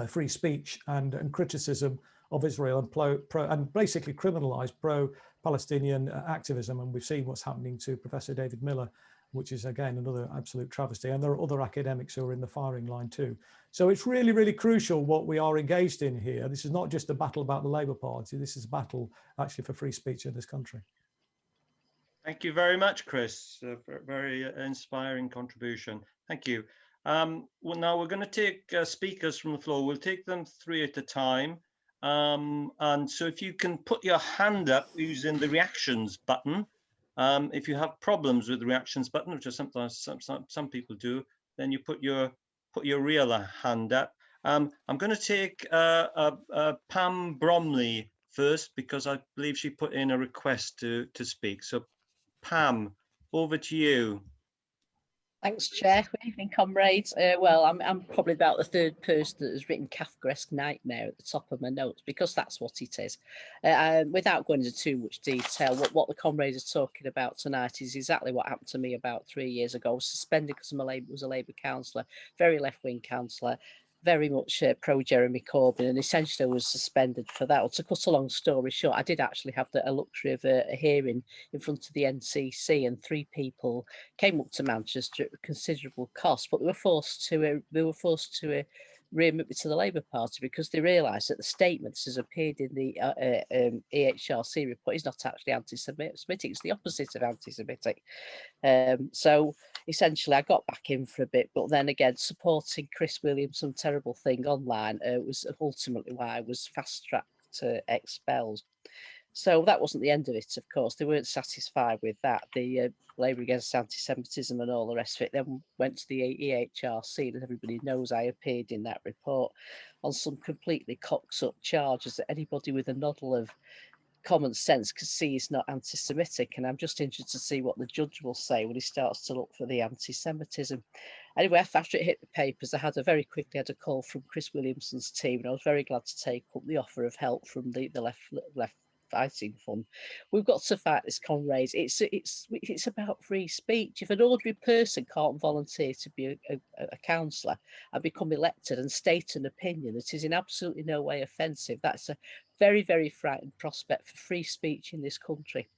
free speech and criticism of Israel and basically criminalise pro-Palestinian activism. And we've seen what's happening to Professor David Miller, which is again another absolute travesty. And there are other academics who are in the firing line too. So it's really, really crucial what we are engaged in here. This is not just a battle about the Labour Party. This is a battle actually for free speech in this country. Thank you very much, Chris. Very inspiring contribution. Thank you. Well, now we're going to take speakers from the floor. We'll take them three at a time. And so if you can put your hand up using the reactions button, if you have problems with the reactions button, which is sometimes some people do, then you put your real hand up. I'm going to take Pam Bromley first, because I believe she put in a request to speak. So Pam, over to you. Thanks, Chair. Good evening, comrades. Well, I'm probably about the third person that has written Kafkaesque nightmare at the top of my notes, because that's what it is. Without going into too much detail, what the comrades are talking about tonight is exactly what happened to me about 3 years ago. I was suspended because I was a Labour councillor, very left-wing councillor, very much pro-Jeremy Corbyn, and essentially I was suspended for that. Well, to cut a long story short, I did actually have a luxury of a hearing in front of the NCC, and 3 people came up to Manchester at considerable cost, but they were forced to readmit me to the Labour Party because they realised that the statements as appeared in the EHRC report is not actually anti-Semitic, it's the opposite of anti-Semitic. So essentially I got back in for a bit, but then again, supporting Chris Williamson, terrible thing online, was ultimately why I was fast-tracked expelled. So that wasn't the end of it, of course. They weren't satisfied with that. The Labour Against Anti-Semitism and all the rest of it then went to the EHRC, and everybody knows I appeared in that report on some completely cocked-up charges that anybody with a noddle of common sense could see is not anti-Semitic. And I'm just interested to see what the judge will say when he starts to look for the anti-Semitism. Anyway, after it hit the papers, I very quickly had a call from Chris Williamson's team, and I was very glad to take up the offer of help from the left fighting fund. We've got to fight this, comrades. It's about free speech. If an ordinary person can't volunteer to be a councillor and become elected and state an opinion that is in absolutely no way offensive, that's a very, very frightening prospect for free speech in this country.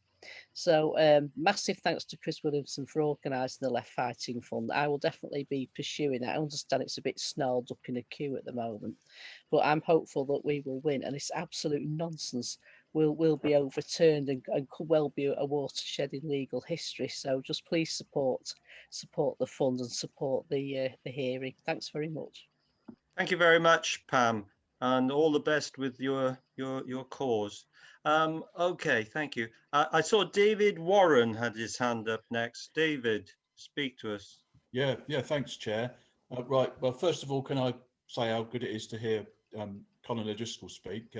So massive thanks to Chris Williamson for organising the Left Fighting Fund. I will definitely be pursuing that. I understand it's a bit snarled up in a queue at the moment, but I'm hopeful that we will win. And it's absolute nonsense will be overturned and could well be a watershed in legal history. So just please support the fund and support the hearing. Thanks very much. Thank you very much, Pam, and all the best with your cause. Okay, thank you. I saw David Warren had his hand up next. David, speak to us. Yeah, thanks, Chair. Right, well, first of all, can I say how good it is to hear Colin O'Driscoll speak?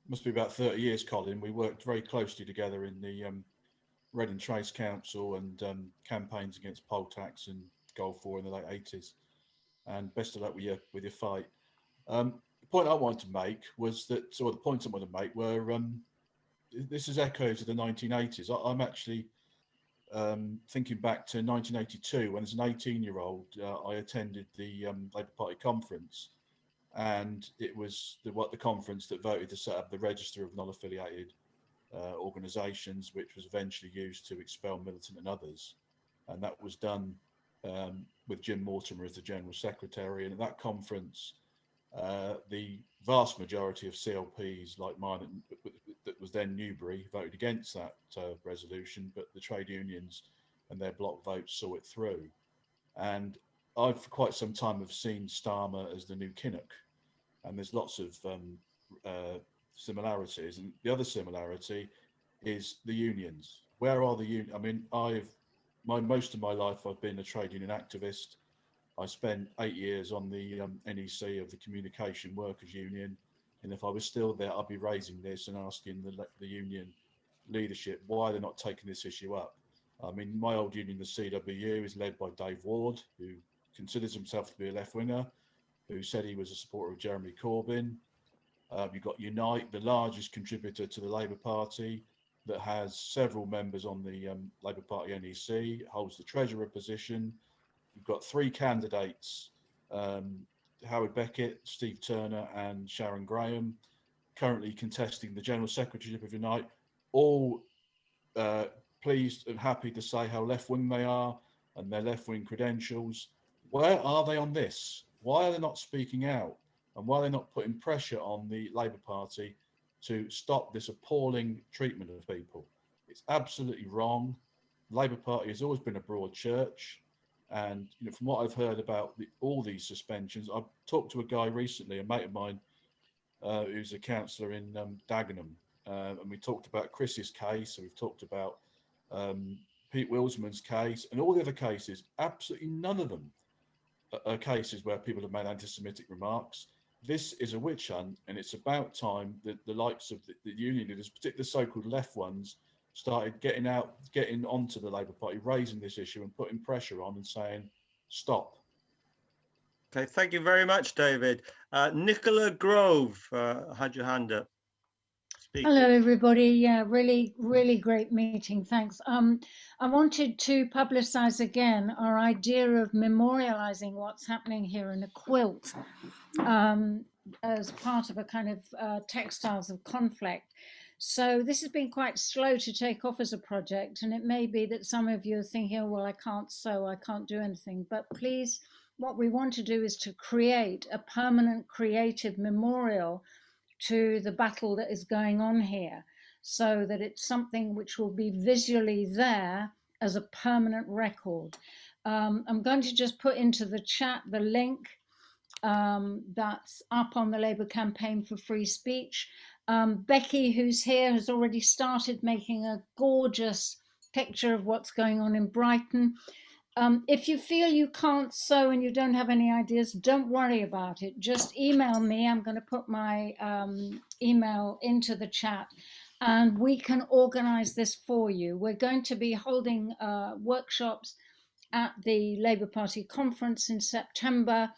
Must be about 30 years, Colin. We worked very closely together in the Reading Trades Council and campaigns against poll tax and Gulf War in the late 80s. And best of luck with your fight. The point I wanted to make was that, or the points I want to make were, this is echoes of the 1980s. I'm actually thinking back to 1982 when, as an 18-year-old, I attended the Labour Party conference, and it was the conference that voted to set up the register of non-affiliated organisations, which was eventually used to expel militant and others, and that was done with Jim Mortimer as the General Secretary. And at that conference, the vast majority of CLPs, like mine, that was then Newbury, voted against that resolution, but the trade unions and their block votes saw it through. And I've for quite some time have seen Starmer as the new Kinnock, and there's lots of similarities. And the other similarity is the unions. Where are the unions? I mean, most of my life I've been a trade union activist. I spent 8 years on the NEC of the Communication Workers Union, and if I was still there, I'd be raising this and asking the union leadership why they're not taking this issue up. I mean, my old union, the CWU, is led by Dave Ward, who considers himself to be a left-winger, who said he was a supporter of Jeremy Corbyn. You've got Unite, the largest contributor to the Labour Party, that has several members on the Labour Party NEC, holds the treasurer position. You've got 3 candidates, Howard Beckett, Steve Turner and Sharon Graham, currently contesting the General Secretaryship of Unite, all pleased and happy to say how left-wing they are and their left-wing credentials. Where are they on this? Why are they not speaking out? And why are they not putting pressure on the Labour Party to stop this appalling treatment of people? It's absolutely wrong. The Labour Party has always been a broad church. And from what I've heard about all these suspensions, I've talked to a guy recently, a mate of mine, who's a councillor in Dagenham, and we talked about Chris's case, and we've talked about Pete Wilsman's case, and all the other cases. Absolutely none of them are cases where people have made anti-Semitic remarks. This is a witch hunt, and it's about time that the likes of the union leaders, particularly the so-called left ones, started getting onto the Labour Party, raising this issue and putting pressure on and saying, stop. Okay, thank you very much, David. Nicola Grove had your hand up. Hello, everybody. Yeah, really great meeting. Thanks. I wanted to publicise again our idea of memorialising what's happening here in a quilt as part of a kind of textiles of conflict. So this has been quite slow to take off as a project, and it may be that some of you are thinking, oh, well, I can't sew, I can't do anything. But please, what we want to do is to create a permanent creative memorial to the battle that is going on here, so that it's something which will be visually there as a permanent record. I'm going to just put into the chat the link that's up on the Labour campaign for free speech. Becky, who's here, has already started making a gorgeous picture of what's going on in Brighton. If you feel you can't sew and you don't have any ideas, don't worry about it. Just email me. I'm going to put my email into the chat, and we can organise this for you. We're going to be holding workshops at the Labour Party conference in September,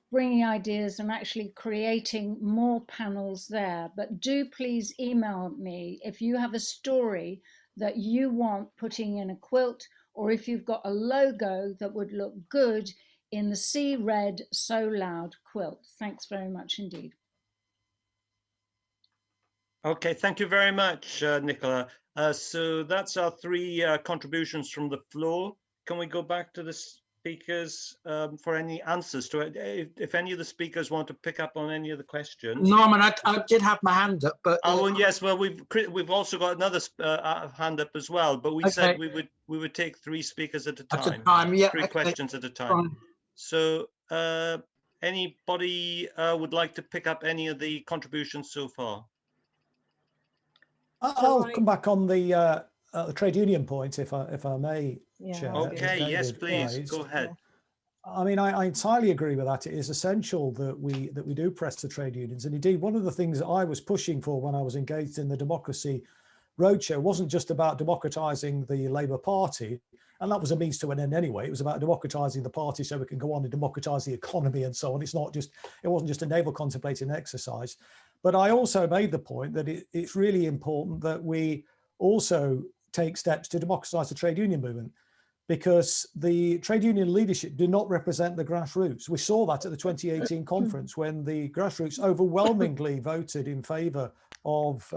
bringing ideas and actually creating more panels there. But do please email me if you have a story that you want putting in a quilt, or if you've got a logo that would look good in the See Red So Loud quilt. Thanks very much indeed. Okay, thank you very much, Nicola. So that's our 3 contributions from the floor. Can we go back to the speakers for any answers to it. If any of the speakers want to pick up on any of the questions. Norman, I did have my hand up, but oh, and yes, well, we've also got another hand up as well, but we okay. said we would take 3 speakers at a time. At a time, yeah. 3 okay. questions at a time. Fine. So anybody would like to pick up any of the contributions so far? I'll come back on the trade union point, if I may, Chair. Okay, yes, please, go ahead. I mean, I entirely agree with that. It is essential that we do press the trade unions. And indeed, one of the things that I was pushing for when I was engaged in the Democracy Roadshow wasn't just about democratising the Labour Party, and that was a means to an end anyway. It was about democratising the party so we can go on and democratise the economy and so on. It wasn't just a navel contemplating exercise. But I also made the point that it's really important that we also take steps to democratise the trade union movement, because the trade union leadership do not represent the grassroots. We saw that at the 2018 conference when the grassroots overwhelmingly voted in favour of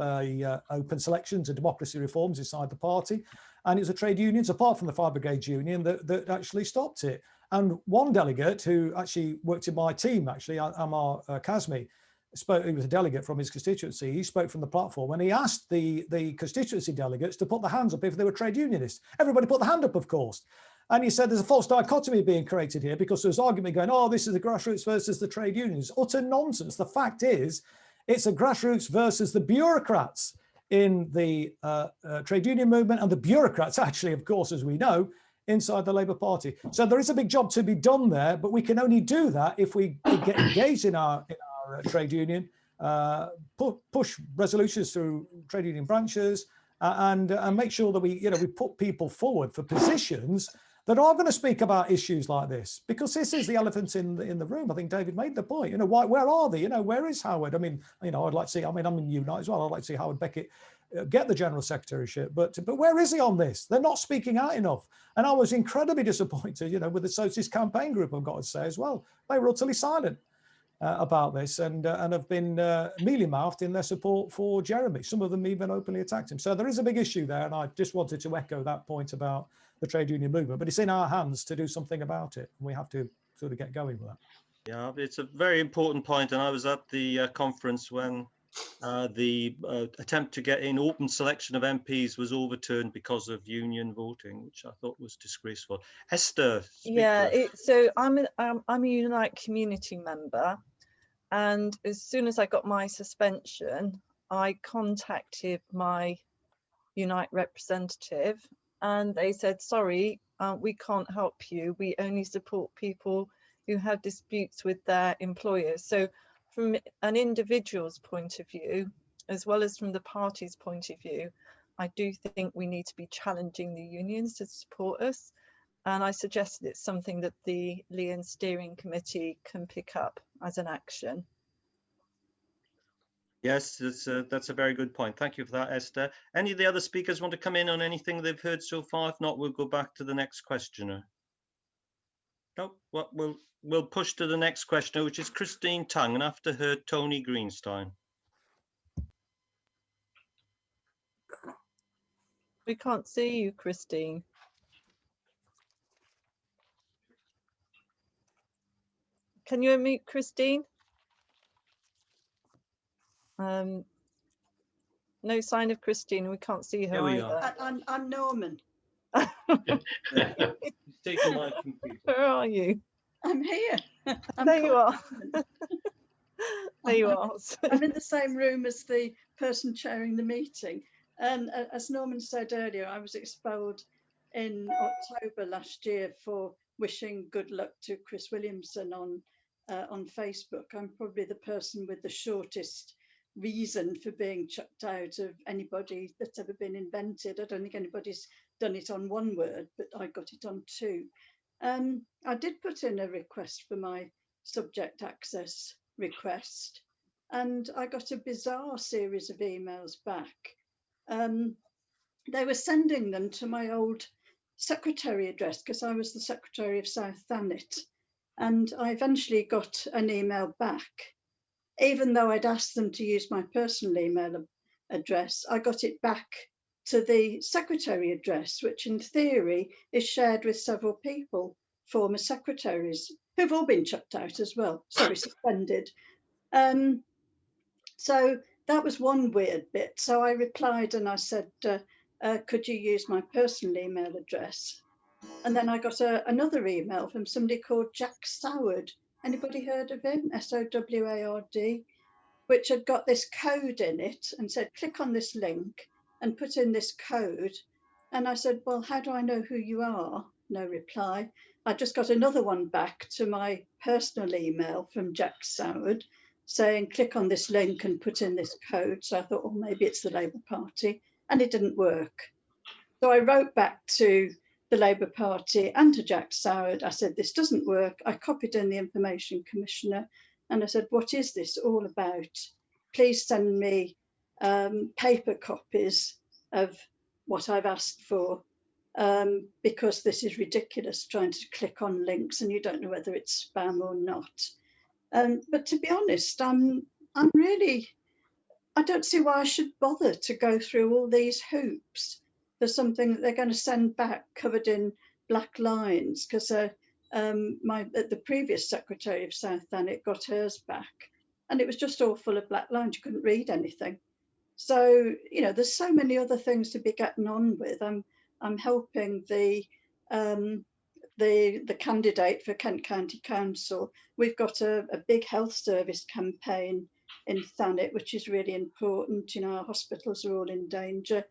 open selections and democracy reforms inside the party. And it was the trade unions, apart from the Fire Brigade Union, that actually stopped it. And one delegate who actually worked in my team, actually, Amar Kazmi, he was a delegate from his constituency. He spoke from the platform and he asked the constituency delegates to put their hands up if they were trade unionists. Everybody put the hand up, of course. And he said there's a false dichotomy being created here because there's argument going, oh, this is the grassroots versus the trade unions. Utter nonsense. The fact is, it's a grassroots versus the bureaucrats in the trade union movement, and the bureaucrats actually, of course, as we know, inside the Labour Party. So there is a big job to be done there, but we can only do that if we get engaged in our trade union, push resolutions through trade union branches, and make sure that we put people forward for positions that are going to speak about issues like this, because this is the elephant in the room. I think David made the point. Where are they? Where is Howard? I mean, I'd like to see. I mean, I'm in Unite as well. I'd like to see Howard Beckett get the general secretaryship, but where is he on this? They're not speaking out enough. And I was incredibly disappointed, with the Socialist Campaign Group, I've got to say as well. They were utterly silent about this and have been mealy-mouthed in their support for Jeremy. Some of them even openly attacked him. So there is a big issue there, and I just wanted to echo that point about the trade union movement. But it's in our hands to do something about it, and we have to sort of get going with that. Yeah, it's a very important point, and I was at the conference when the attempt to get in open selection of MPs was overturned because of union voting, which I thought was disgraceful. Esther. Yeah, so I'm a Unite community member, and as soon as I got my suspension, I contacted my Unite representative, and they said, sorry, we can't help you. We only support people who have disputes with their employers. So from an individual's point of view, as well as from the party's point of view, I do think we need to be challenging the unions to support us. And I suggested it's something that the LIEN steering committee can pick up as an action. Yes, that's a very good point. Thank you for that, Esther. Any of the other speakers want to come in on anything they've heard so far? If not, we'll go back to the next questioner. No, well, we'll push to the next questioner, which is Christine Tung, and after her, Tony Greenstein. We can't see you, Christine. Can you unmute Christine? No sign of Christine. We can't see her either. I'm Norman. Taking my computer. Where are you? I'm here. There you are. There you are. I'm in the same room as the person chairing the meeting. And as Norman said earlier, I was expelled in October last year for wishing good luck to Chris Williamson on Facebook. I'm probably the person with the shortest reason for being chucked out of anybody that's ever been invented. I don't think anybody's done it on one word, but I got it on 2. I did put in a request for my subject access request, and I got a bizarre series of emails back. They were sending them to my old secretary address because I was the secretary of South Thanet, and I eventually got an email back. Even though I'd asked them to use my personal email address, I got it back to the secretary address, which in theory is shared with several people former secretaries who've all been chucked out as well, sorry, suspended. So that was one weird bit. So I replied and I said, could you use my personal email address? And then I got another email from somebody called Jack Soward. Anybody heard of him? S-O-W-A-R-D, which had got this code in it and said, click on this link and put in this code. And I said, well, how do I know who you are? No reply. I just got another one back to my personal email from Jack Soward saying, click on this link and put in this code. So I thought, well, maybe it's the Labour Party, and it didn't work. So I wrote back to the Labour Party and to Jack Soward. I said, this doesn't work. I copied in the Information Commissioner and I said, what is this all about? Please send me paper copies of what I've asked for, because this is ridiculous trying to click on links and you don't know whether it's spam or not. But to be honest, I don't see why I should bother to go through all these hoops for something that they're going to send back covered in black lines, because the previous Secretary of South Thanet got hers back and it was just all full of black lines. You couldn't read anything. So, you know, there's so many other things to be getting on with. I'm helping the candidate for Kent County Council. We've got a big health service campaign in Thanet, which is really important. You know, our hospitals are all in danger.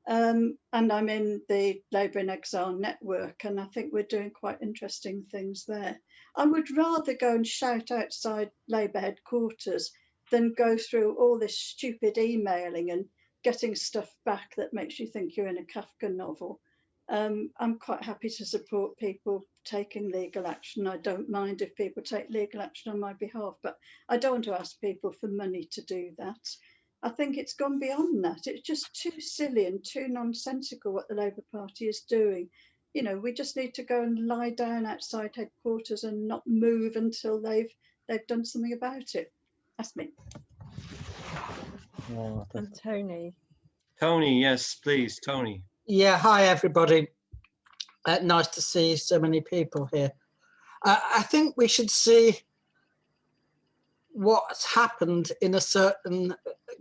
And I'm in the Labour in Exile network, and I think we're doing quite interesting things there. I would rather go and shout outside Labour headquarters than go through all this stupid emailing and getting stuff back that makes you think you're in a Kafka novel. I'm quite happy to support people taking legal action. I don't mind if people take legal action on my behalf, but I don't want to ask people for money to do that. I think it's gone beyond that. It's just too silly and too nonsensical what the Labour Party is doing. You know, we just need to go and lie down outside headquarters and not move until they've done something about it. That's me. And Tony. Tony, yes, please, Tony. Yeah, hi everybody. Nice to see so many people here. I think we should see what's happened in a certain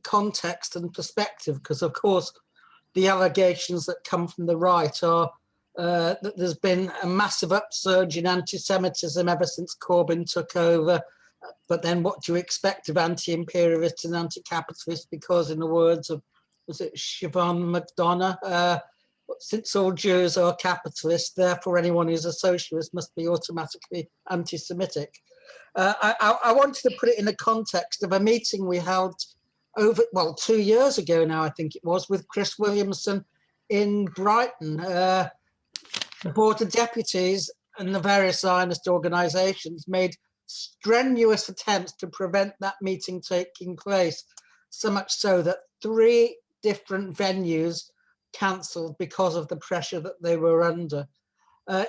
context and perspective, because of course the allegations that come from the right are that there's been a massive upsurge in anti-Semitism ever since Corbyn took over. But then what do you expect of anti-imperialists and anti-capitalists? Because in the words of, was it Siobhan McDonough, since all Jews are capitalists, therefore anyone who's a socialist must be automatically anti-Semitic. I wanted to put it in the context of a meeting we held over, well, 2 years ago now, I think it was, with Chris Williamson in Brighton. The Board of Deputies and the various Zionist organisations made strenuous attempts to prevent that meeting taking place, so much so that 3 different venues cancelled because of the pressure that they were under.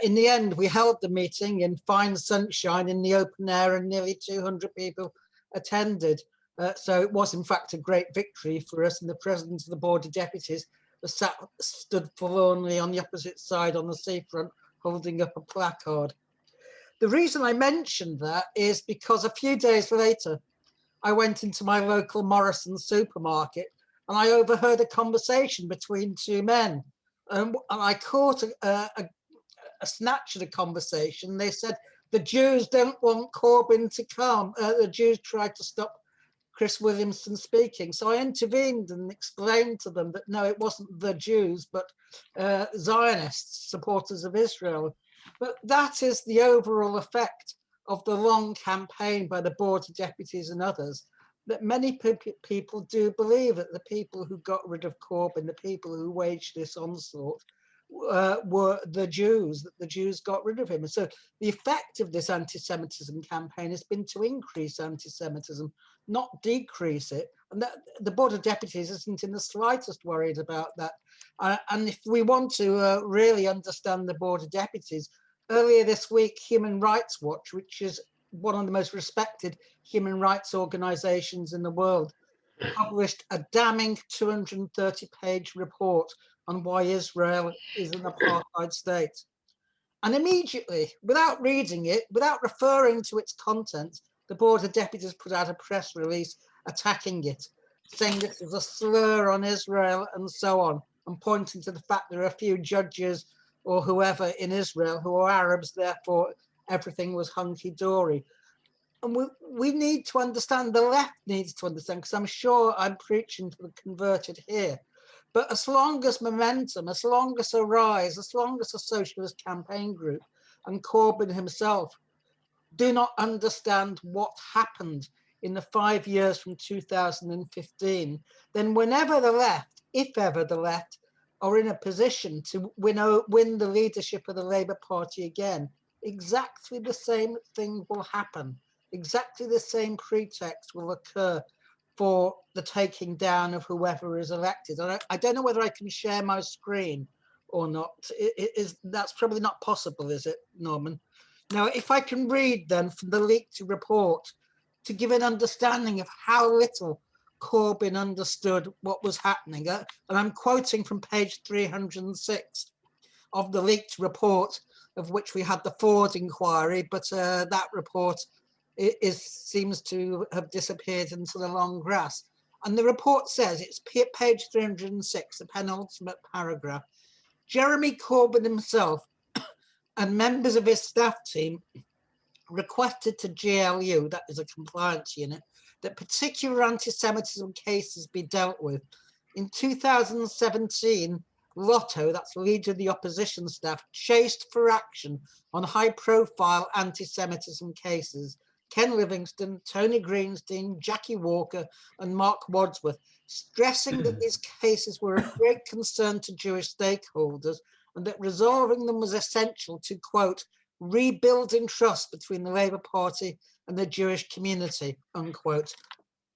In the end, we held the meeting in fine sunshine in the open air and nearly 200 people attended. So it was in fact a great victory for us, and the President of the Board of Deputies stood forlornly on the opposite side on the seafront holding up a placard. The reason I mentioned that is because a few days later, I went into my local Morrison supermarket and I overheard a conversation between 2 men. And I caught a snatch of the conversation. They said, the Jews don't want Corbyn to come. The Jews tried to stop Chris Williamson speaking. So I intervened and explained to them that no, it wasn't the Jews, but Zionists, supporters of Israel. But that is the overall effect of the long campaign by the Board of Deputies and others, that many people do believe that the people who got rid of Corbyn, the people who waged this onslaught, were the Jews, that the Jews got rid of him. And so the effect of this anti-Semitism campaign has been to increase anti-Semitism, not decrease it. And that the Board of Deputies isn't in the slightest worried about that. And if we want to really understand the Board of Deputies, earlier this week, Human Rights Watch, which is one of the most respected human rights organizations in the world, published a damning 230-page report on why Israel is an apartheid state. And immediately, without reading it, without referring to its content, the Board of Deputies put out a press release attacking it, saying this was a slur on Israel and so on, and pointing to the fact there are a few judges or whoever in Israel who are Arabs, therefore everything was hunky-dory. And we need to understand, the left needs to understand, because I'm sure I'm preaching to the converted here. But as long as Momentum, as long as Arise, as long as the Socialist Campaign Group and Corbyn himself do not understand what happened in the 5 years from 2015, then whenever the left, if ever the left, are in a position to win the leadership of the Labour Party again, exactly the same thing will happen. Exactly the same pretext will occur for the taking down of whoever is elected. And I don't know whether I can share my screen or not. That's probably not possible, is it, Norman? Now, if I can read then from the leaked report to give an understanding of how little Corbyn understood what was happening. And I'm quoting from page 306 of the leaked report, of which we had the Ford inquiry, but that report seems to have disappeared into the long grass. And the report says, it's page 306, the penultimate paragraph, Jeremy Corbyn himself and members of his staff team requested to GLU, that is a compliance unit, that particular anti-Semitism cases be dealt with. In 2017, Lotto, that's leader of the opposition staff, chased for action on high-profile anti-Semitism cases. Ken Livingstone, Tony Greenstein, Jackie Walker, and Mark Wadsworth, stressing that these cases were of great concern to Jewish stakeholders and that resolving them was essential to, quote, rebuilding trust between the Labour Party and the Jewish community, unquote.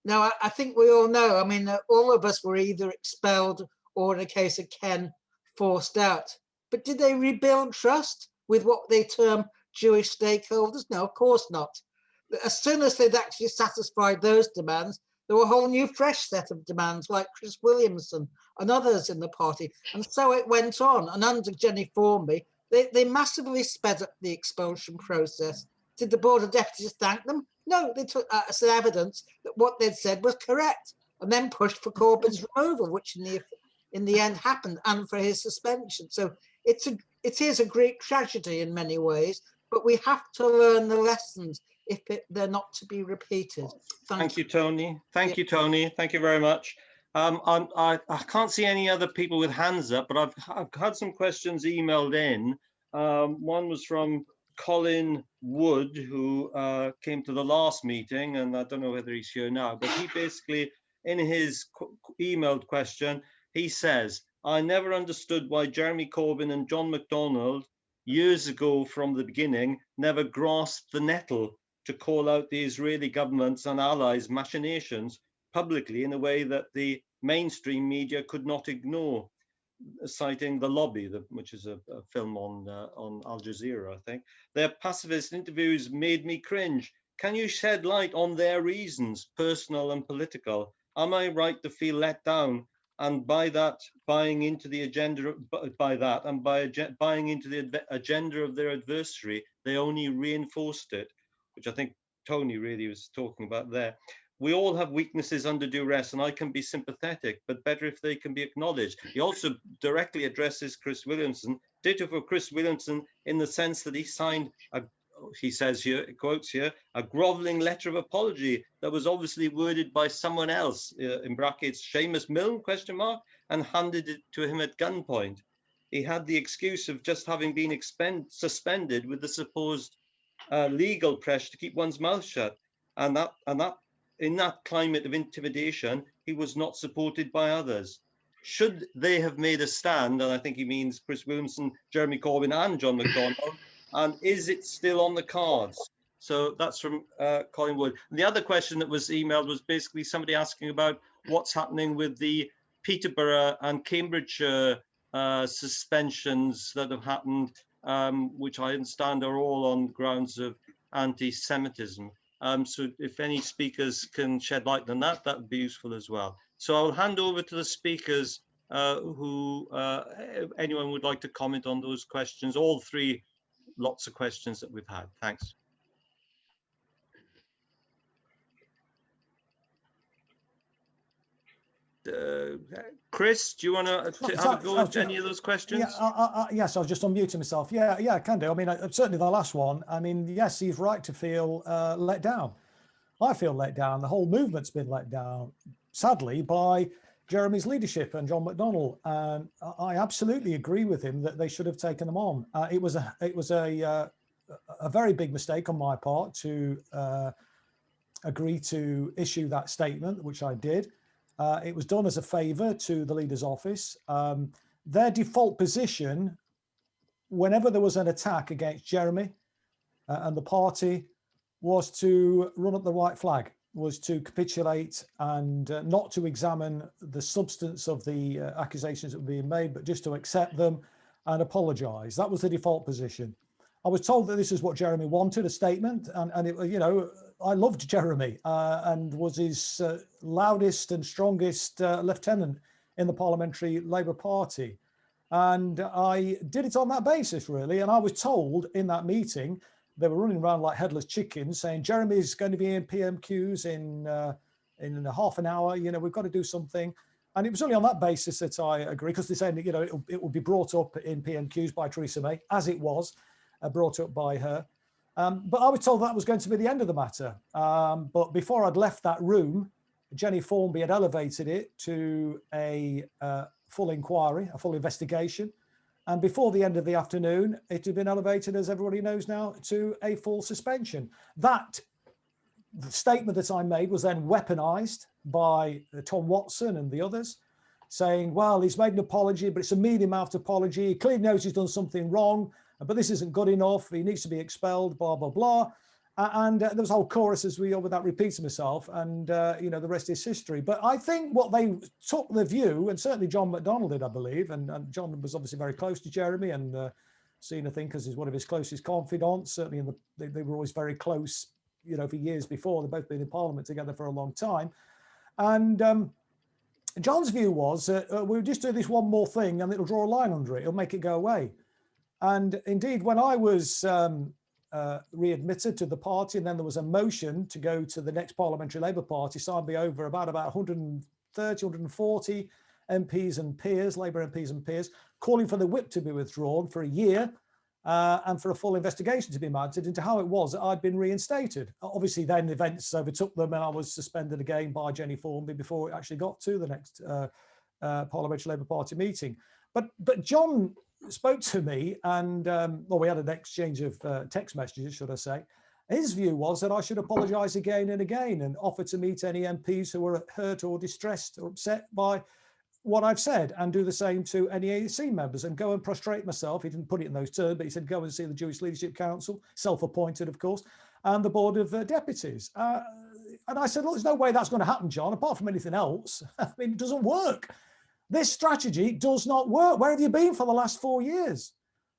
Now, I think we all know, I mean, all of us were either expelled or, in the case of Ken, forced out. But did they rebuild trust with what they term Jewish stakeholders? No, of course not. As soon as they'd actually satisfied those demands, there were a whole new fresh set of demands like Chris Williamson and others in the party. And so it went on. And under Jenny Formby, they massively sped up the expulsion process. Did the Board of Deputies thank them? No, they took that as evidence that what they'd said was correct and then pushed for Corbyn's removal, which in the end happened, and for his suspension. So it is a great tragedy in many ways, but we have to learn the lessons if they're not to be repeated. Thank you, Tony. Thank you, Tony. Thank you very much. I can't see any other people with hands up, but I've had some questions emailed in. One was from Colin Wood, who came to the last meeting, and I don't know whether he's here now, but he basically, in his emailed question, he says, I never understood why Jeremy Corbyn and John McDonnell years ago from the beginning never grasped the nettle to call out the Israeli government's and allies' machinations publicly in a way that the mainstream media could not ignore, citing The Lobby, which is a film on Al Jazeera, I think. Their pacifist interviews made me cringe. Can you shed light on their reasons, personal and political? Am I right to feel let down? And by that, buying into the agenda, buying into the agenda of their adversary, they only reinforced it, which I think Tony really was talking about there. We all have weaknesses under duress, and I can be sympathetic, but better if they can be acknowledged. He also directly addresses Chris Williamson, ditto for Chris Williamson, in the sense that he signed, he says here, quotes here, a groveling letter of apology that was obviously worded by someone else, in brackets, Seamus Milne, question mark, and handed it to him at gunpoint. He had the excuse of just having been suspended with the supposed legal pressure to keep one's mouth shut. And that in that climate of intimidation, he was not supported by others. Should they have made a stand, and I think he means Chris Williamson, Jeremy Corbyn and John McDonnell, and is it still on the cards? So that's from Colin Wood. And the other question that was emailed was basically somebody asking about what's happening with the Peterborough and Cambridgeshire suspensions that have happened, which I understand are all on grounds of anti-Semitism. So if any speakers can shed light on that, that would be useful as well. So I'll hand over to the speakers who anyone would like to comment on those questions, all three lots of questions that we've had. Thanks. Chris, do you want to have a go at any of those questions? Yeah, yes, I was just unmuting myself. Yeah, I can do. I mean, certainly the last one. I mean, yes, he's right to feel let down. I feel let down. The whole movement's been let down, sadly, by Jeremy's leadership and John McDonnell. And I absolutely agree with him that they should have taken them on. It was a very big mistake on my part to agree to issue that statement, which I did. It was done as a favour to the leader's office. Their default position, whenever there was an attack against Jeremy and the party, was to run up the white flag, was to capitulate and not to examine the substance of the accusations that were being made, but just to accept them and apologise. That was the default position. I was told that this is what Jeremy wanted, a statement, and it, you know, I loved Jeremy and was his loudest and strongest lieutenant in the Parliamentary Labour Party. And I did it on that basis, really. And I was told in that meeting, they were running around like headless chickens saying, Jeremy's going to be in PMQs in half an hour, you know, we've got to do something. And it was only on that basis that I agree, because they said, you know, it will be brought up in PMQs by Theresa May, as it was brought up by her. But I was told that was going to be the end of the matter. But before I'd left that room, Jenny Formby had elevated it to a full inquiry, a full investigation. And before the end of the afternoon, it had been elevated, as everybody knows now, to a full suspension. That the statement that I made was then weaponized by Tom Watson and the others, saying, well, he's made an apology, but it's a medium-mouthed apology. He clearly knows he's done something wrong, but this isn't good enough. He needs to be expelled, blah, blah, blah. And there was a whole chorus, as we, without repeating myself, and you know, the rest is history. But I think what they took the view, and certainly John McDonnell did, I believe, and John was obviously very close to Jeremy, and seen, I think, as is one of his closest confidants. Certainly, they were always very close, you know, for years before. They've both been in Parliament together for a long time. And John's view was, we'll just do this one more thing, and it'll draw a line under it. It'll make it go away. And indeed, when I was readmitted to the party, and then there was a motion to go to the next Parliamentary Labour Party, signed by over about 130, 140 MPs and peers, Labour MPs and peers, calling for the whip to be withdrawn for a year and for a full investigation to be mounted into how it was that I'd been reinstated. Obviously, then events overtook them and I was suspended again by Jenny Formby before it actually got to the next Parliamentary Labour Party meeting. But John spoke to me, and well, we had an exchange of text messages, should I say. His view was that I should apologise again and again and offer to meet any MPs who were hurt or distressed or upset by what I've said, and do the same to any AAC members and go and prostrate myself. He didn't put it in those terms, but he said go and see the Jewish Leadership Council, self-appointed, of course, and the Board of Deputies. And I said, look, there's no way that's going to happen, John, apart from anything else. I mean, it doesn't work. This strategy does not work. Where have you been for the last 4 years?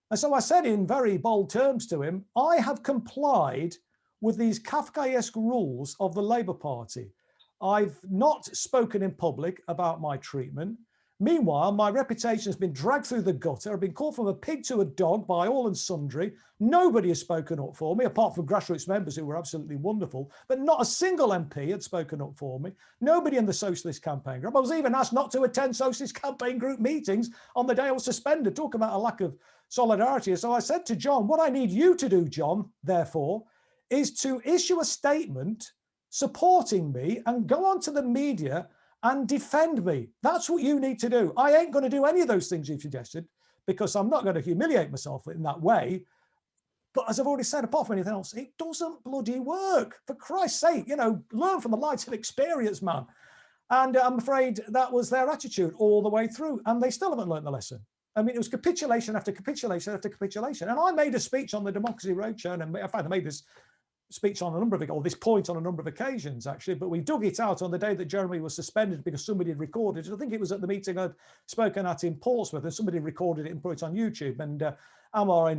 And so I said in very bold terms to him, I have complied with these Kafkaesque rules of the Labour Party. I've not spoken in public about my treatment. Meanwhile, my reputation has been dragged through the gutter. I've been called from a pig to a dog by all and sundry. Nobody has spoken up for me, apart from grassroots members who were absolutely wonderful, but not a single MP had spoken up for me. Nobody in the Socialist Campaign Group. I was even asked not to attend Socialist Campaign Group meetings on the day I was suspended, talking about a lack of solidarity. So I said to John, what I need you to do, John, therefore, is to issue a statement supporting me and go onto the media and defend me. That's what you need to do. I ain't going to do any of those things you've suggested, because I'm not going to humiliate myself in that way. But as I've already said, apart from anything else, it doesn't bloody work. For Christ's sake, you know, learn from the lights of experience, man. And I'm afraid that was their attitude all the way through. And they still haven't learned the lesson. I mean, it was capitulation after capitulation after capitulation. And I made a speech on the Democracy Roadshow, and in fact, I made this speech on a number of, or this point on a number of occasions, actually, but we dug it out on the day that Jeremy was suspended because somebody had recorded it. I think it was at the meeting I'd spoken at in Portsmouth, and somebody recorded it and put it on YouTube. And Amar,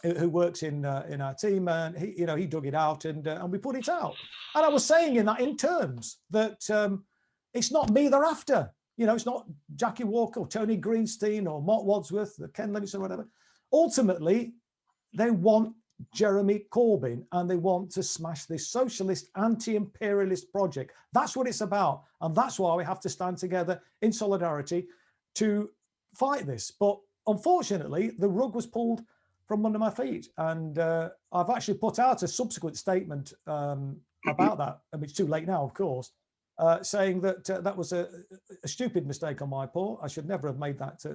who works in our team, and he, you know, he dug it out, and we put it out. And I was saying in terms that it's not me they're after. You know, it's not Jackie Walker or Tony Greenstein or Mark Wadsworth or Ken Livingstone or whatever. Ultimately, they want Jeremy Corbyn and they want to smash this socialist anti-imperialist project. That's what it's about. And that's why we have to stand together in solidarity to fight this. But unfortunately, the rug was pulled from under my feet. And I've actually put out a subsequent statement about that. I mean, it's too late now, of course, saying that that was a stupid mistake on my part. I should never have made that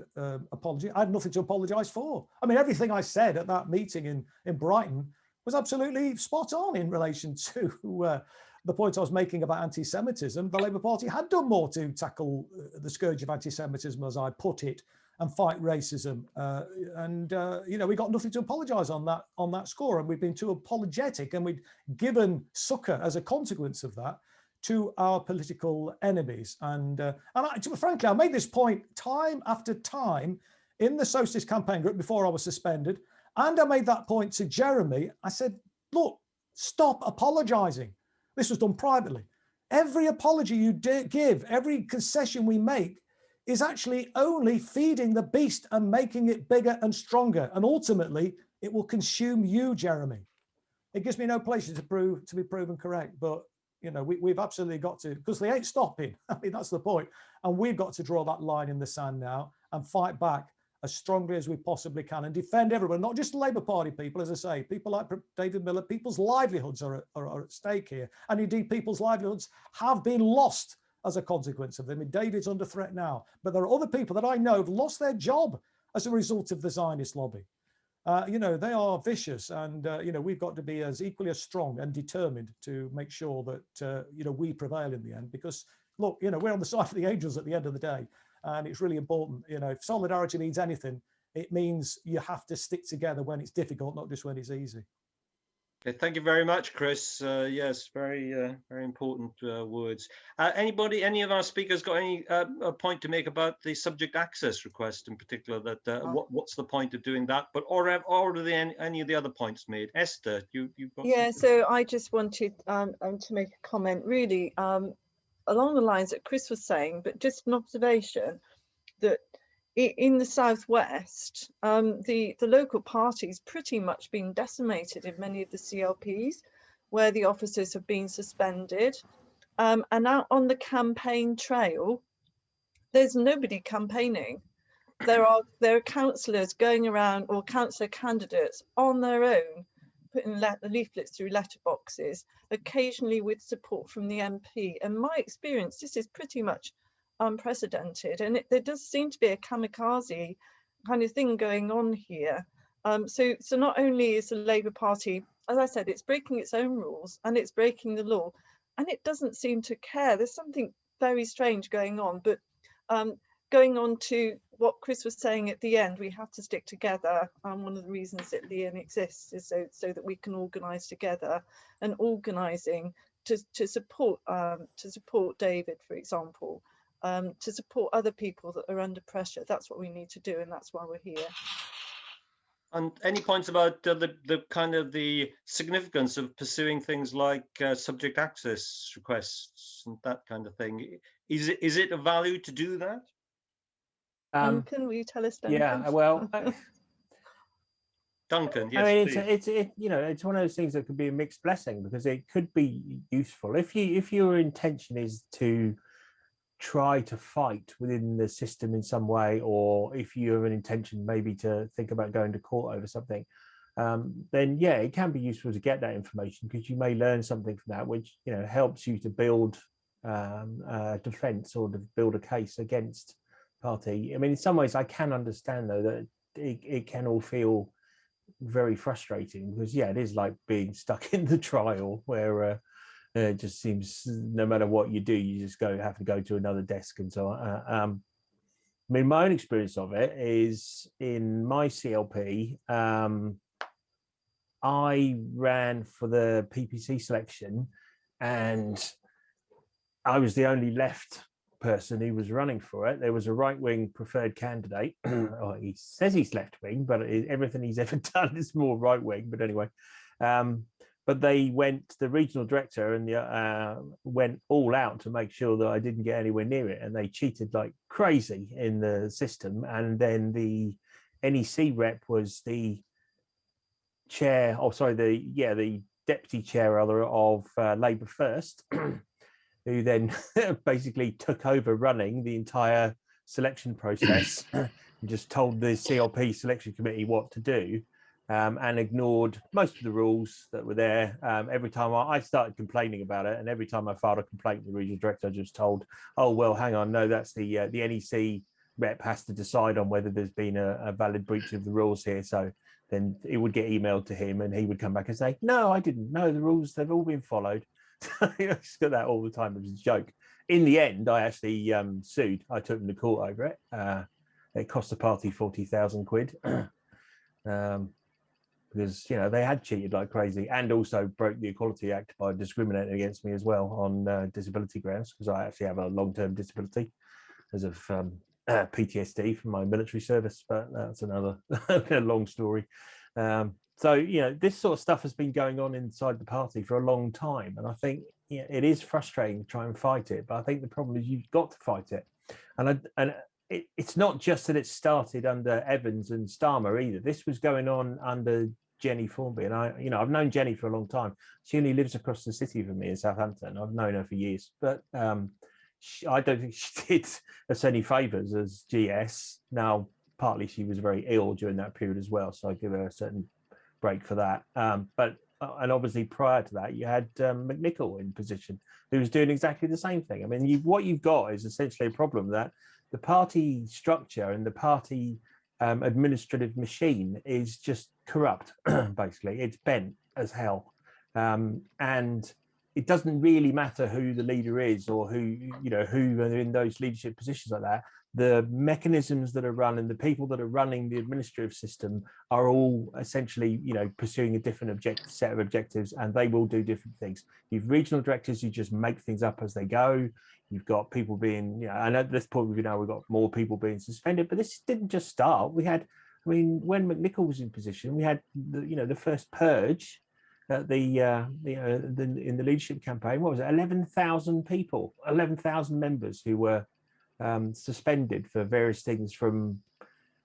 apology. I had nothing to apologise for. I mean, everything I said at that meeting in Brighton was absolutely spot on in relation to the point I was making about anti-Semitism. The Labour Party had done more to tackle the scourge of anti-Semitism, as I put it, and fight racism. You know, we got nothing to apologise on that score, and we've been too apologetic, and we'd given succour as a consequence of that to our political enemies. Frankly, I made this point time after time in the Socialist Campaign Group before I was suspended. And I made that point to Jeremy. I said, look, stop apologising. This was done privately. Every apology you give, every concession we make is actually only feeding the beast and making it bigger and stronger. And ultimately, it will consume you, Jeremy. It gives me no pleasure to be proven correct, but you know, we've absolutely got to, because they ain't stopping. I mean, that's the point. And we've got to draw that line in the sand now and fight back as strongly as we possibly can and defend everyone, not just Labour Party people, as I say, people like David Miller, people's livelihoods are at stake here. And indeed, people's livelihoods have been lost as a consequence of them. I mean, David's under threat now, but there are other people that I know have lost their job as a result of the Zionist lobby. You know, they are vicious, and you know, we've got to be as equally as strong and determined to make sure that you know, we prevail in the end. Because look, you know, we're on the side of the angels at the end of the day, and it's really important. You know, if solidarity means anything, it means you have to stick together when it's difficult, not just when it's easy. Okay, thank you very much, Chris. Yes, very important words. Any of our speakers got any a point to make about the subject access request in particular? That what's the point of doing that? But or are there any of the other points made? Esther, you've got Yeah. something? So I just wanted to make a comment, really, along the lines that Chris was saying, but just an observation that in the southwest, the local party's pretty much been decimated in many of the CLPs, where the officers have been suspended. And out on the campaign trail, there's nobody campaigning. There are councillors going around, or councillor candidates on their own, putting leaflets through letterboxes, occasionally with support from the MP. And my experience, this is pretty much unprecedented, and there does seem to be a kamikaze kind of thing going on here. So not only is the Labour Party, as I said, it's breaking its own rules and it's breaking the law, and it doesn't seem to care. There's something very strange going on. But going on to what Chris was saying at the end, we have to stick together. One of the reasons that LIEN exists is so that we can organise together, and organising to support David, for example. To support other people that are under pressure. That's what we need to do, and that's why we're here. And any points about the kind of the significance of pursuing things like subject access requests and that kind of thing? Is it of value to do that? Duncan, will you tell us, Duncan? Yeah, well, Duncan, yes, I mean, please. you know, it's one of those things that could be a mixed blessing, because it could be useful if your intention is to try to fight within the system in some way, or if you have an intention maybe to think about going to court over something, then yeah, it can be useful to get that information, because you may learn something from that which, you know, helps you to build defense or to build a case against party. I mean, in some ways I can understand though that it can all feel very frustrating, because yeah, it is like being stuck in the trial where it just seems no matter what you do, you just have to go to another desk and so on. I mean, my own experience of it is in my CLP, I ran for the PPC selection, and I was the only left person who was running for it. There was a right-wing preferred candidate. Oh, he says he's left-wing, but everything he's ever done is more right-wing. But anyway, but the regional director and went all out to make sure that I didn't get anywhere near it, and they cheated like crazy in the system. And then the NEC rep was the chair, oh sorry, the deputy chair rather of Labour First, who then basically took over running the entire selection process and just told the CLP selection committee what to do, and ignored most of the rules that were there. Every time I started complaining about it, and every time I filed a complaint with the regional director, I just told, oh, well, hang on, no, that's the NEC rep has to decide on whether there's been a valid breach of the rules here. So then it would get emailed to him and he would come back and say, no, I didn't. No, the rules, they've all been followed. I just got that all the time. It was a joke. In the end, I actually sued. I took them to court over it. It cost the party 40,000 quid. Because, you know, they had cheated like crazy and also broke the Equality Act by discriminating against me as well on disability grounds, because I actually have a long-term disability as of PTSD from my military service, but that's another long story. So, you know, this sort of stuff has been going on inside the party for a long time. And I think, you know, it is frustrating to try and fight it, but I think the problem is you've got to fight it. And it's not just that it started under Evans and Starmer either. This was going on under Jenny Formby. And I've known Jenny for a long time. She only lives across the city from me in Southampton. I've known her for years, but I don't think she did us any favours as GS. Now, partly she was very ill during that period as well, so I give her a certain break for that. And obviously prior to that, you had McNichol in position, who was doing exactly the same thing. I mean, what you've got is essentially a problem that the party structure and the party administrative machine is just corrupt. Basically, it's bent as hell, and it doesn't really matter who the leader is or who are in those leadership positions like that. The mechanisms that are run and the people that are running the administrative system are all essentially, you know, pursuing a different set of objectives, and they will do different things. You've regional directors who just make things up as they go. You've got people being, you know, and at this point, we've got more people being suspended, but this didn't just start. We had, I mean, when McNichol was in position, we had the first purge at in the leadership campaign. What was it? 11,000 people, 11,000 members who were suspended for various things, from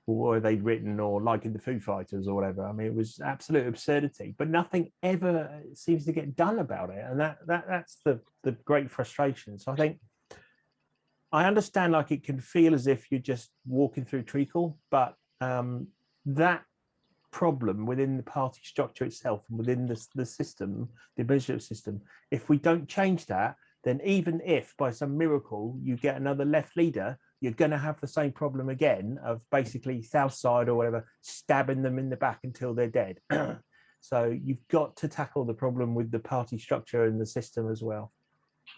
what were they written or liking the Foo Fighters or whatever. I mean, it was absolute absurdity, but nothing ever seems to get done about it, and that's the great frustration. So I think I understand, like, it can feel as if you're just walking through treacle, but that problem within the party structure itself and within the system, the administrative system, if we don't change that, then even if by some miracle you get another left leader, you're going to have the same problem again of basically South Side or whatever stabbing them in the back until they're dead. So you've got to tackle the problem with the party structure and the system as well.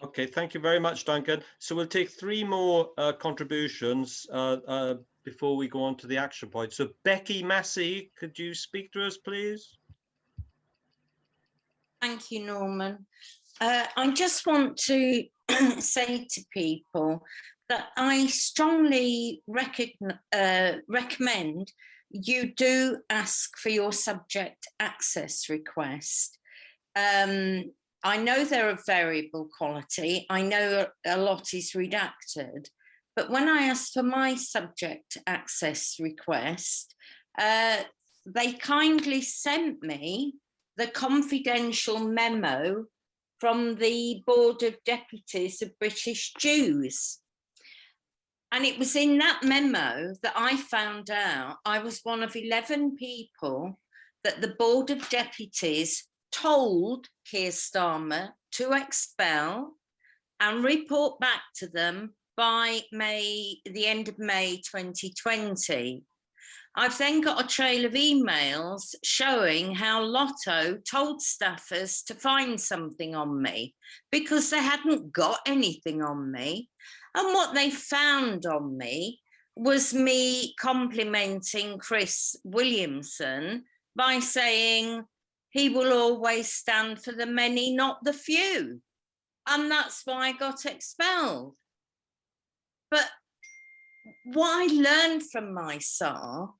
Okay, thank you very much, Duncan. So we'll take 3 more contributions before we go on to the action point. So Becky Massey, could you speak to us, please? Thank you, Norman. I just want to say to people that I strongly recommend you do ask for your subject access request. I know they're of variable quality. I know a lot is redacted, but when I asked for my subject access request, they kindly sent me the confidential memo from the Board of Deputies of British Jews. And it was in that memo that I found out I was one of 11 people that the Board of Deputies told Keir Starmer to expel and report back to them by the end of May 2020. I've then got a trail of emails showing how Lotto told staffers to find something on me because they hadn't got anything on me. And what they found on me was me complimenting Chris Williamson by saying he will always stand for the many, not the few. And that's why I got expelled. But what I learned from my SAR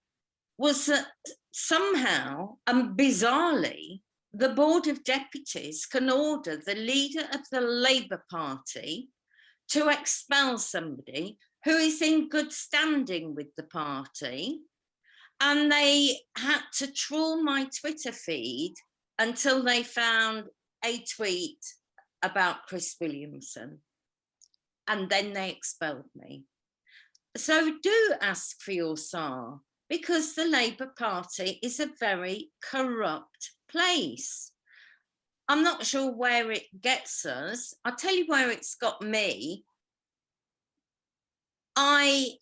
was that somehow and bizarrely, the Board of Deputies can order the leader of the Labour Party to expel somebody who is in good standing with the party And they had to trawl my Twitter feed until they found a tweet about Chris Williamson. And then they expelled me. So do ask for your SAR, because the Labour Party is a very corrupt place. I'm not sure where it gets us. I'll tell you where it's got me. I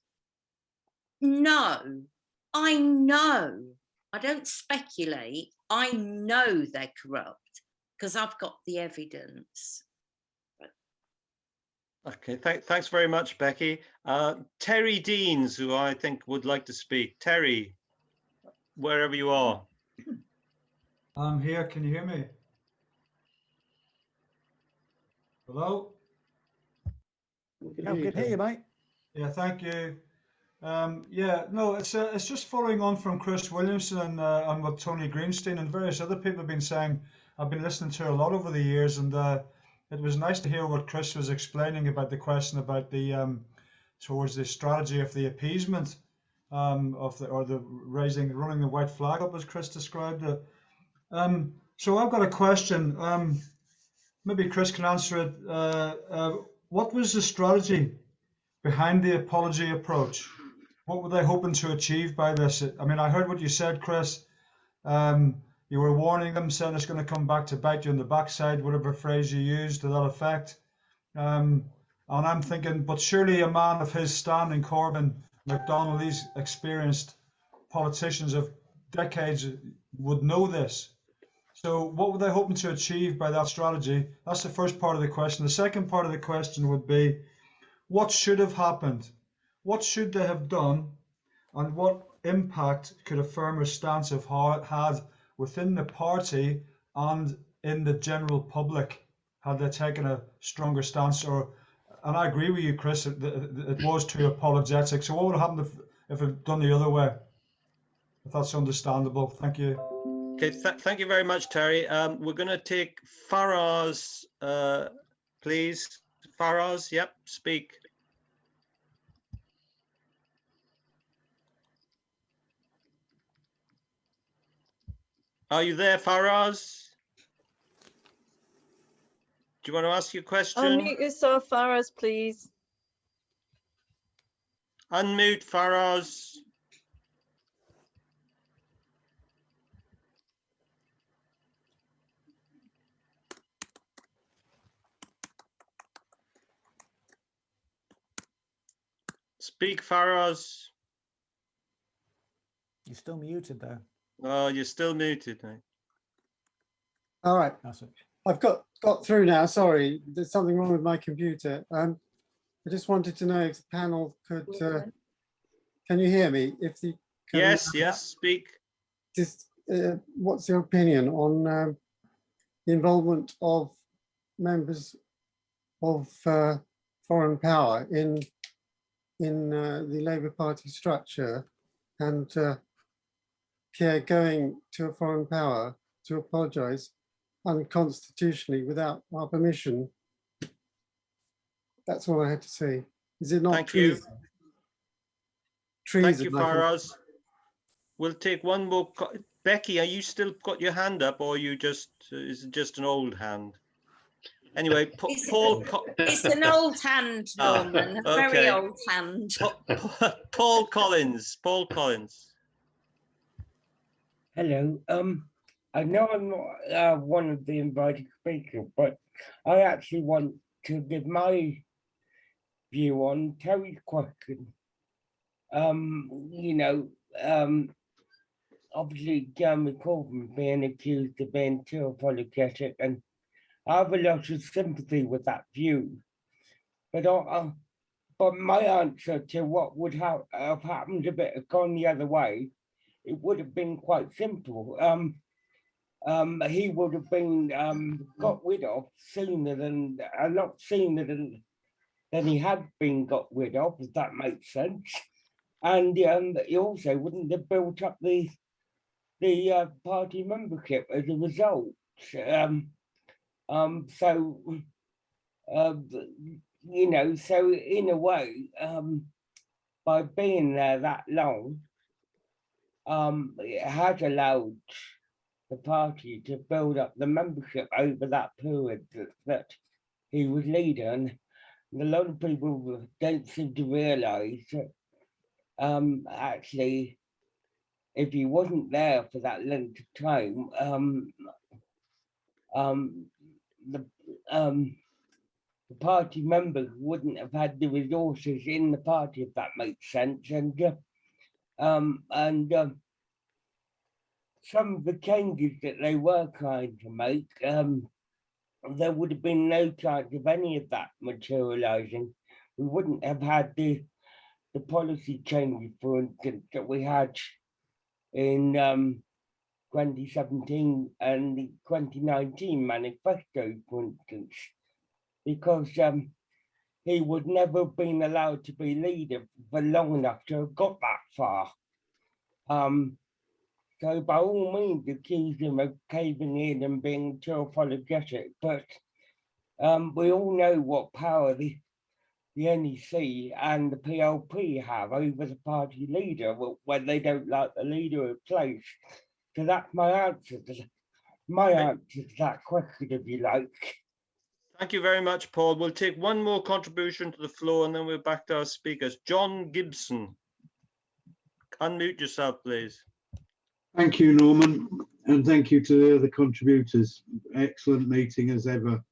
know, I don't speculate, I know they're corrupt because I've got the evidence. Okay, thanks very much, Becky. Terry Deans, who I think would like to speak. Terry, wherever you are. I'm here, can you hear me? Hello? Yeah, we can hear you, mate. Yeah, thank you. Yeah, no, it's just following on from Chris Williamson and what Tony Greenstein and various other people have been saying. I've been listening to a lot over the years, and it was nice to hear what Chris was explaining about the question about the towards the strategy of the appeasement or the running the white flag up, as Chris described it. So I've got a question. Maybe Chris can answer it. What was the strategy behind the apology approach? What were they hoping to achieve by this? I mean, I heard what you said, Chris. You were warning them, saying it's going to come back to bite you in the backside, whatever phrase you used to that effect. And I'm thinking, but surely a man of his standing, Corbyn, MacDonald, these experienced politicians of decades would know this. So what were they hoping to achieve by that strategy? That's the first part of the question. The second part of the question would be, what should have happened? What should they have done? And what impact could a firmer stance have had within the party and in the general public had they taken a stronger stance? And I agree with you, Chris, it was too apologetic. So what would have happened if it done the other way? If that's understandable. Thank you. Okay, thank you very much, Terry. We're going to take Faraz, please. Faraz, yep, speak. Are you there, Faraz? Do you want to ask your question? Unmute yourself, Faraz, please. Unmute, Faraz. Speak, Faraz. You're still muted though. Oh, you're still muted, mate. All right. That's it. I've got through now. Sorry, there's something wrong with my computer. I just wanted to know if the panel could. Can you hear me? If the yes, speak. Just what's your opinion on the involvement of members of foreign power in the Labour Party structure, and Pierre going to a foreign power to apologise unconstitutionally without our permission? That's all I had to say. Is it not Thank you. treason? Thank you, Faraz. We'll take one more. Becky, are you still got your hand up, or you just is it just an old hand? Anyway, Paul. It's an old hand, Norman. A very old hand. Paul Collins. Paul Collins. Hello. I know I'm not one of the invited speakers, but I actually want to give my view on Terry's question. You know, obviously Jeremy Corbyn being accused of being too apologetic, and I have a lot of sympathy with that view. But my answer to what would have happened if it had gone the other way, it would have been quite simple. He would have been got rid of sooner than, a lot sooner than he had been got rid of, if that makes sense. And he also wouldn't have built up the party membership as a result. You know, so in a way, by being there that long, it has allowed the party to build up the membership over that period that he was leader. And a lot of people don't seem to realise that actually, if he wasn't there for that length of time, the party members wouldn't have had the resources in the party, if that makes sense. And some of the changes that they were trying to make, there would have been no chance of any of that materialising. We wouldn't have had the policy changes, for instance, that we had in 2017 and the 2019 manifesto, for instance, because he would never have been allowed to be leader for long enough to have got that far. So by all means, accuse him of caving in and being too apologetic, but we all know what power the NEC and the PLP have over the party leader when they don't like the leader in place. So that's my answer to that question, if you like. Thank you very much, Paul. We'll take one more contribution to the floor and then we're back to our speakers. John Gibson. Unmute yourself, please. Thank you, Norman, and thank you to the other contributors. Excellent meeting as ever.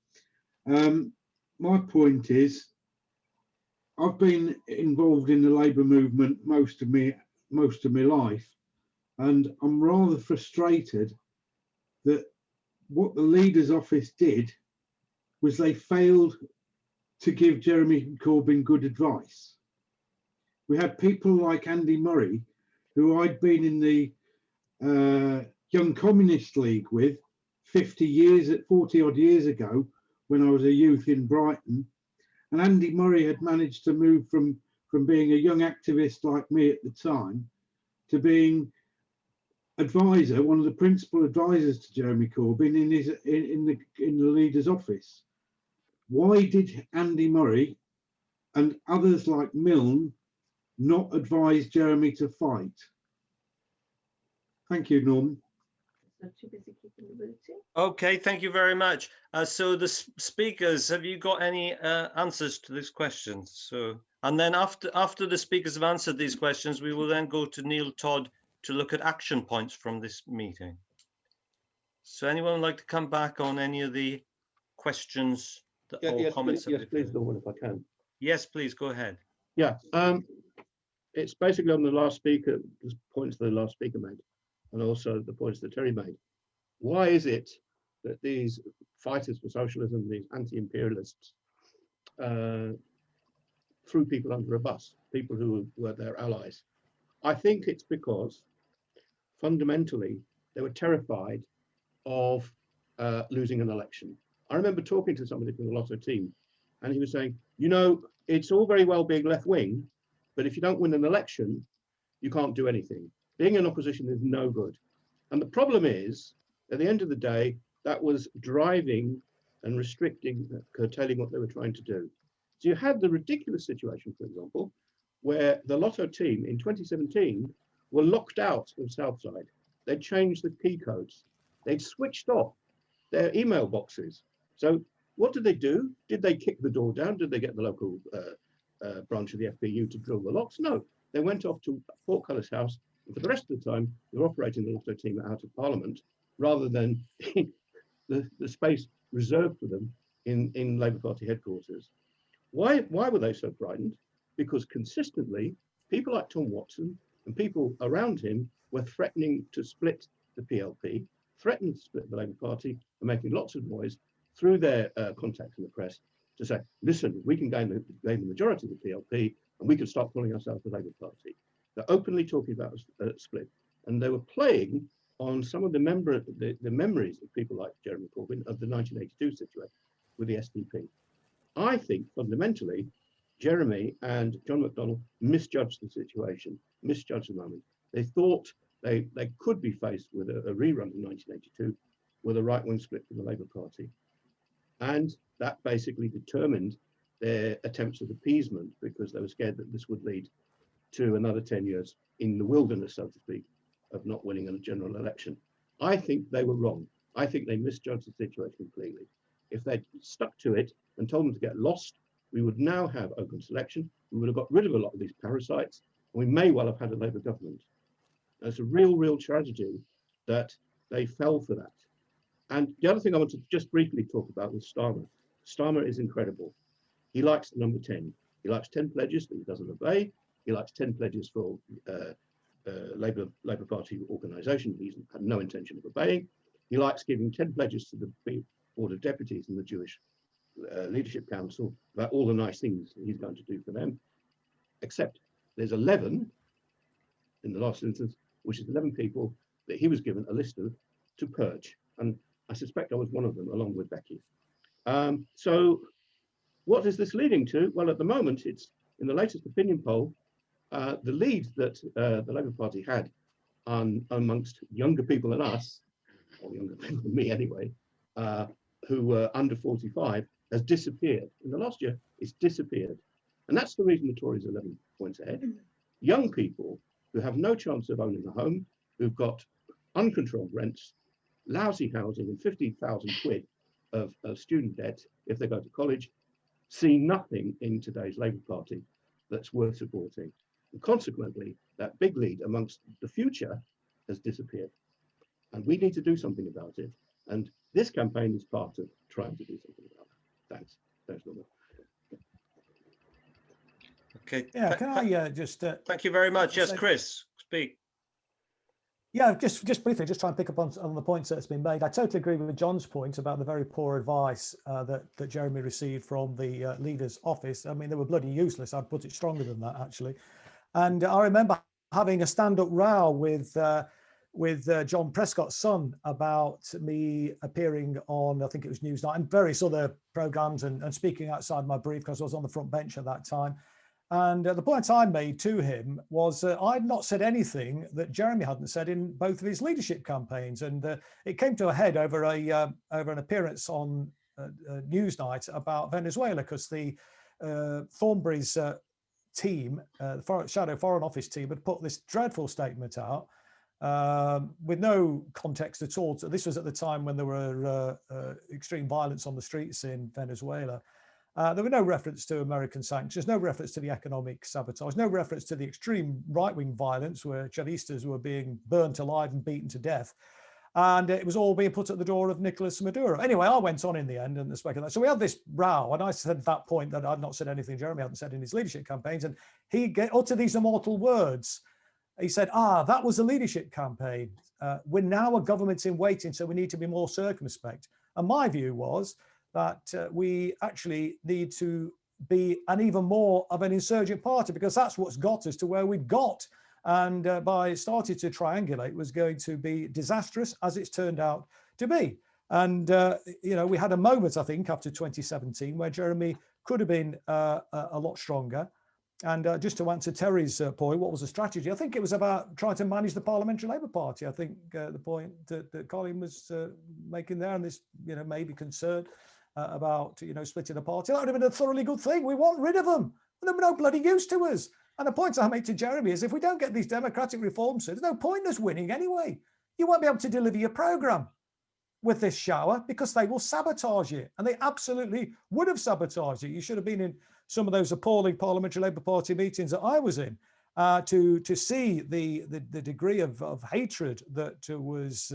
My point is, I've been involved in the Labour movement most of my life, and I'm rather frustrated that what the leader's office did was they failed to give Jeremy Corbyn good advice. We had people like Andy Murray, who I'd been in the Young Communist League with 40 odd years ago when I was a youth in Brighton, and Andy Murray had managed to move from being a young activist like me at the time to being advisor, one of the principal advisors to Jeremy Corbyn in the leader's office. Why did Andy Murray and others like Milne not advise Jeremy to fight? Thank you, Norman. Okay, thank you very much. So the speakers, have you got any answers to these questions? So, and then after the speakers have answered these questions, we will then go to Neil Todd to look at action points from this meeting. So anyone would like to come back on any of the questions or comments? Yes, please, Norman, if I can. Yes, please, go ahead. Yeah, it's basically on the last speaker, the points the last speaker made, and also the points that Terry made. Why is it that these fighters for socialism, these anti-imperialists, threw people under a bus, people who were their allies? I think it's because fundamentally they were terrified of losing an election. I remember talking to somebody from the Lotto team, and he was saying, you know, it's all very well being left-wing, but if you don't win an election, you can't do anything. Being in opposition is no good. And the problem is, at the end of the day, that was driving and restricting, curtailing what they were trying to do. So you had the ridiculous situation, for example, where the Lotto team in 2017 were locked out of Southside. They'd changed the key codes. They'd switched off their email boxes. So what did they do? Did they kick the door down? Did they get the local branch of the FPU to drill the locks? No, they went off to Portcullis House, and for the rest of the time, they were operating the Lotto team out of Parliament, rather than the space reserved for them in Labour Party headquarters. Why were they so frightened? Because consistently, people like Tom Watson and people around him were threatening to split the PLP, threatening to split the Labour Party, and making lots of noise through their contacts in the press to say, listen, we can gain the majority of the PLP and we can start calling ourselves the Labour Party. They're openly talking about a split. And they were playing on some of the memories of people like Jeremy Corbyn of the 1982 situation with the SDP. I think fundamentally, Jeremy and John McDonnell misjudged the situation, misjudged the moment. They thought they could be faced with a rerun in 1982 with a right-wing split from the Labour Party. And that basically determined their attempts at appeasement, because they were scared that this would lead to another 10 years in the wilderness, so to speak, of not winning a general election. I think they were wrong. I think they misjudged the situation completely. If they'd stuck to it and told them to get lost, we would now have open selection. We would have got rid of a lot of these parasites, and we may well have had a Labour government. It's a real tragedy that they fell for that. And the other thing I want to just briefly talk about was Starmer. Starmer is incredible. He likes the number 10. He likes 10 pledges that he doesn't obey. He likes 10 pledges for Labour Party organisation he's had no intention of obeying. He likes giving 10 pledges to the Board of Deputies and the Jewish Leadership Council about all the nice things he's going to do for them, except there's 11 in the last instance, which is 11 people that he was given a list of to purge. And I suspect I was one of them, along with Becky. So what is this leading to? Well, at the moment, it's in the latest opinion poll, the lead that the Labour Party had amongst younger people than us, or younger people than me anyway, who were under 45, has disappeared. In the last year, it's disappeared. And that's the reason the Tories are 11 points ahead. Young people who have no chance of owning a home, who've got uncontrolled rents, lousy housing and 50,000 quid of student debt if they go to college, see nothing in today's Labour Party that's worth supporting. And consequently, that big lead amongst the future has disappeared. And we need to do something about it. And this campaign is part of trying to do something about it. Thanks. Thanks, Norman. Okay. Yeah, can I just... thank you very much. Yes, Chris, speak. Yeah, just briefly, just try and pick up on the points that's been made. I totally agree with John's point about the very poor advice that Jeremy received from the leader's office. I mean, they were bloody useless. I'd put it stronger than that, actually. And I remember having a stand-up row with John Prescott's son about me appearing on, I think it was Newsnight, and various other programmes and speaking outside my brief because I was on the front bench at that time. And the point I made to him was I'd not said anything that Jeremy hadn't said in both of his leadership campaigns. And it came to a head over an appearance on Newsnight about Venezuela, because the Thornbury's team, the Shadow Foreign Office team, had put this dreadful statement out with no context at all. So this was at the time when there were extreme violence on the streets in Venezuela. There were no reference to American sanctions, no reference to the economic sabotage, no reference to the extreme right-wing violence where Chavistas were being burnt alive and beaten to death. And it was all being put at the door of Nicolas Maduro. Anyway, I went on in the end and the spec of that. So we had this row, and I said at that point that I'd not said anything Jeremy hadn't said in his leadership campaigns. And he uttered these immortal words. He said, that was a leadership campaign. We're now a government in waiting, so we need to be more circumspect. And my view was that we actually need to be an even more of an insurgent party, because that's what's got us to where we got. And by starting to triangulate was going to be disastrous, as it's turned out to be. And, we had a moment, I think, after 2017 where Jeremy could have been a lot stronger. And just to answer Terry's point, what was the strategy? I think it was about trying to manage the Parliamentary Labour Party. I think the point that Colin was making there, and this, may be concerned about, splitting the party. That would have been a thoroughly good thing. We want rid of them. They're no bloody use to us. And the point I make to Jeremy is if we don't get these democratic reforms, there's no point in us winning anyway. You won't be able to deliver your programme with this shower because they will sabotage it. And they absolutely would have sabotaged it. You should have been in some of those appalling Parliamentary Labour Party meetings that I was in to see the degree of hatred that was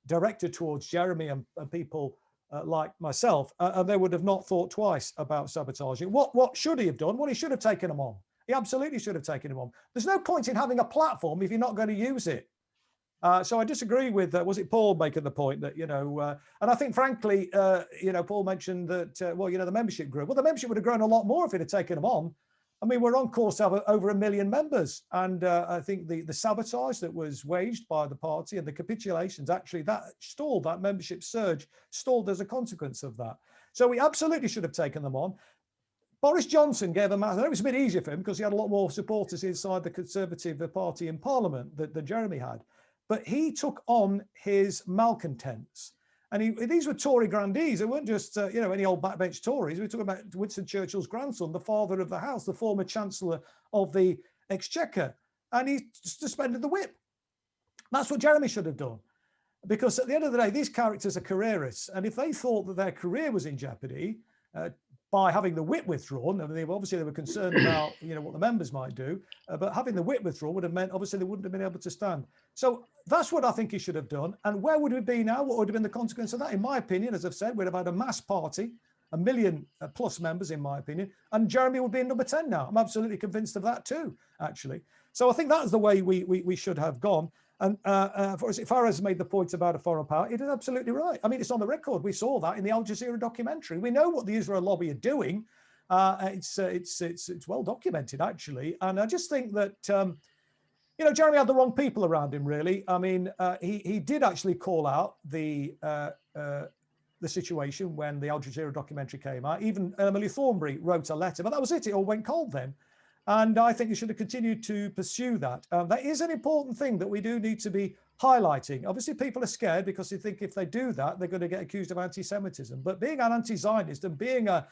directed towards Jeremy and people like myself. And they would have not thought twice about sabotaging. What should he have done? Well, he should have taken them on. He absolutely should have taken him on. There's no point in having a platform if you're not going to use it. So I disagree with, was it Paul making the point that, and I think, frankly, Paul mentioned that, the membership grew. Well, the membership would have grown a lot more if he'd have taken them on. I mean, we're on course to have over 1 million members. And I think the sabotage that was waged by the party and the capitulations, actually, that stalled, that membership surge stalled as a consequence of that. So we absolutely should have taken them on. Boris Johnson gave a massive, it was a bit easier for him because he had a lot more supporters inside the Conservative Party in Parliament than Jeremy had. But he took on his malcontents. And these were Tory grandees. It weren't just, any old backbench Tories. We're talking about Winston Churchill's grandson, the father of the house, the former Chancellor of the Exchequer. And he suspended the whip. That's what Jeremy should have done. Because at the end of the day, these characters are careerists. And if they thought that their career was in jeopardy by having the whip withdrawn, I mean, obviously they were concerned about, you know, what the members might do, but having the whip withdrawn would have meant, obviously, they wouldn't have been able to stand. So that's what I think he should have done. And where would we be now? What would have been the consequence of that? In my opinion, as I've said, we'd have had a mass party, 1 million plus members, in my opinion, and Jeremy would be in number 10 now. I'm absolutely convinced of that too, actually. So I think that's the way we should have gone. And Faraz made the point about a foreign power. It is absolutely right. I mean, it's on the record. We saw that in the Al Jazeera documentary. We know what the Israel lobby are doing. It's well documented, actually. And I just think that, you know, Jeremy had the wrong people around him, really. I mean, he did actually call out the situation when the Al Jazeera documentary came out. Even Emily Thornberry wrote a letter, but that was it. It all went cold then. And I think you should have continued to pursue that. That is an important thing that we do need to be highlighting. Obviously, people are scared because they think if they do that, they're going to get accused of anti-Semitism. But being an anti-Zionist and being an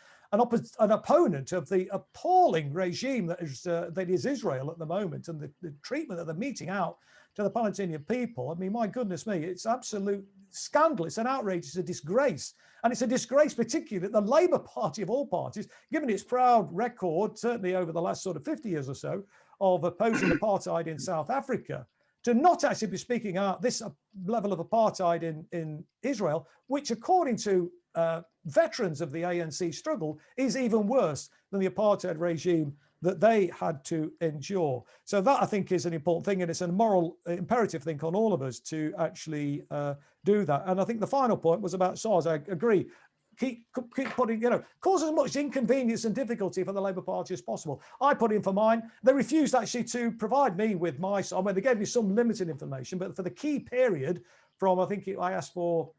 opponent of the appalling regime that is Israel at the moment, and the treatment that they're meting out to the Palestinian people, I mean, my goodness me, it's absolute scandal. It's an outrage. It's a disgrace. And it's a disgrace, particularly that the Labour Party of all parties, given its proud record, certainly over the last sort of 50 years or so, of opposing apartheid in South Africa, to not actually be speaking out this level of apartheid in Israel, which according to veterans of the ANC struggle is even worse than the apartheid regime that they had to endure. So that, I think, is an important thing, and it's a moral imperative thing on all of us to actually do that. And I think the final point was about SARs. I agree. Keep putting, you know, cause as much inconvenience and difficulty for the Labour Party as possible. I put in for mine. They refused actually to provide me with my, I mean, they gave me some limited information, but for the key period from, I think I asked for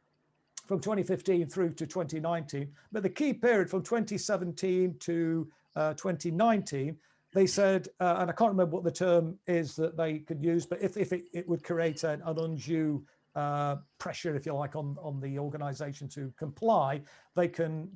from 2015 through to 2019, but the key period from 2017 to 2019, they said, and I can't remember what the term is that they could use, but if it would create an undue pressure, if you like, on the organisation to comply, they can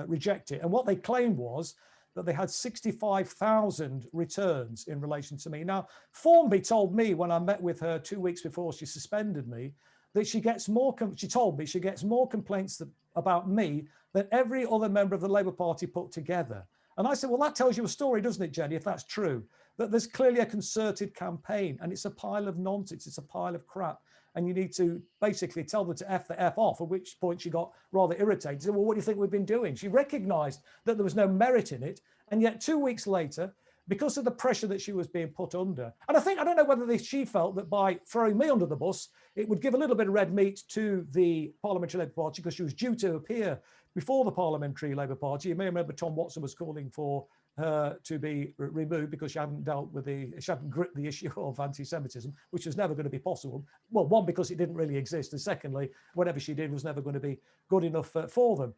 reject it. And what they claimed was that they had 65,000 returns in relation to me. Now, Formby told me when I met with her 2 weeks before she suspended me that she gets more. She told me she gets more complaints about me than every other member of the Labour Party put together. And I said, well, that tells you a story, doesn't it, Jenny, if that's true, that there's clearly a concerted campaign and it's a pile of nonsense, it's a pile of crap. And you need to basically tell them to F the F off, at which point she got rather irritated. She said, well, what do you think we've been doing? She recognised that there was no merit in it. And yet 2 weeks later, because of the pressure that she was being put under, and I don't know whether she felt that by throwing me under the bus, it would give a little bit of red meat to the Parliamentary Labour Party, because she was due to appear before the Parliamentary Labour Party. You may remember Tom Watson was calling for her to be removed because she hadn't gripped the issue of anti-Semitism, which was never going to be possible. Well, one, because it didn't really exist, and secondly, whatever she did was never going to be good enough for them.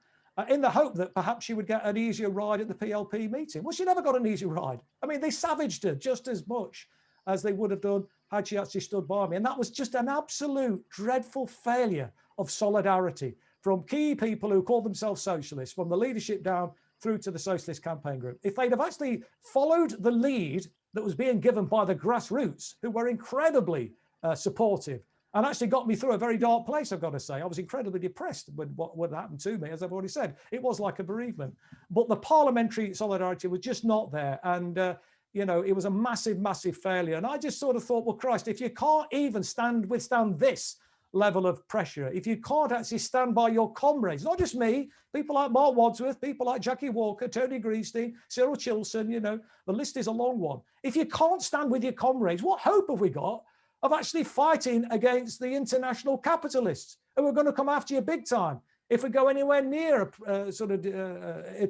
In the hope that perhaps she would get an easier ride at the PLP meeting. Well, she never got an easy ride. I mean, they savaged her just as much as they would have done had she actually stood by me. And that was just an absolute dreadful failure of solidarity from key people who called themselves socialists, from the leadership down through to the Socialist Campaign Group. If they'd have actually followed the lead that was being given by the grassroots, who were incredibly supportive, and actually got me through a very dark place, I've got to say. I was incredibly depressed with what happened to me, as I've already said. It was like a bereavement. But the parliamentary solidarity was just not there. And, you know, it was a massive, massive failure. And I just sort of thought, well, Christ, if you can't even withstand this level of pressure, if you can't actually stand by your comrades, not just me, people like Mark Wadsworth, people like Jackie Walker, Tony Greenstein, Cyril Chilson, you know, the list is a long one. If you can't stand with your comrades, what hope have we got of actually fighting against the international capitalists who are going to come after you big time if we go anywhere near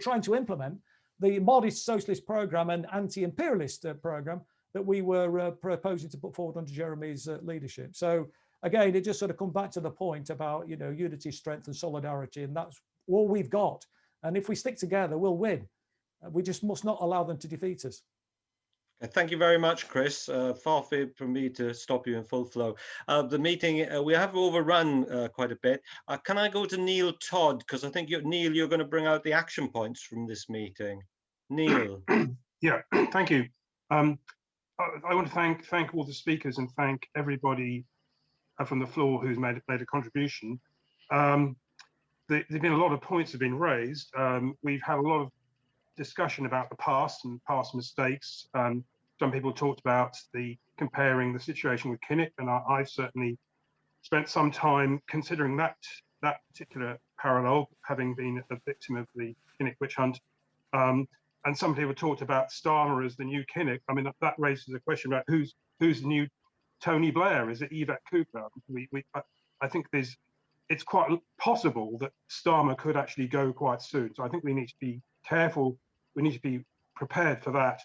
trying to implement the modest socialist program and anti-imperialist program that we were proposing to put forward under Jeremy's leadership. So again, it just sort of comes back to the point about, you know, unity, strength and solidarity, and that's all we've got. And if we stick together, we'll win. We just must not allow them to defeat us. Thank you very much, Chris. Far from me to stop you in full flow. The meeting, we have overrun quite a bit. Can I go to Neil Todd? Because I think, Neil, you're going to bring out the action points from this meeting. Neil. Yeah, thank you. I want to thank all the speakers and thank everybody from the floor who's made a contribution. There've been a lot of points have been raised. We've had a lot of discussion about the past and past mistakes. Some people talked about comparing the situation with Kinnock, and I've certainly spent some time considering that particular parallel, having been a victim of the Kinnock witch hunt. And some people talked about Starmer as the new Kinnock. I mean, that raises a question about who's the new Tony Blair. Is it Yvette Cooper? I think it's quite possible that Starmer could actually go quite soon. So I think we need to be careful. We need to be prepared for that.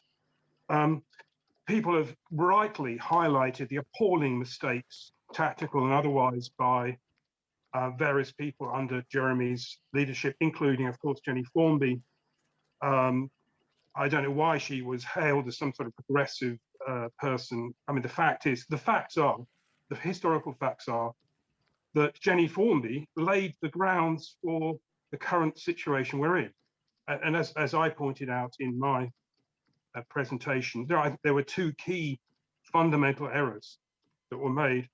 People have rightly highlighted the appalling mistakes, tactical and otherwise, by various people under Jeremy's leadership, including, of course, Jenny Formby. I don't know why she was hailed as some sort of progressive person. I mean, the historical facts are that Jenny Formby laid the grounds for the current situation we're in. And as I pointed out in my presentation, there were two key fundamental errors that were made.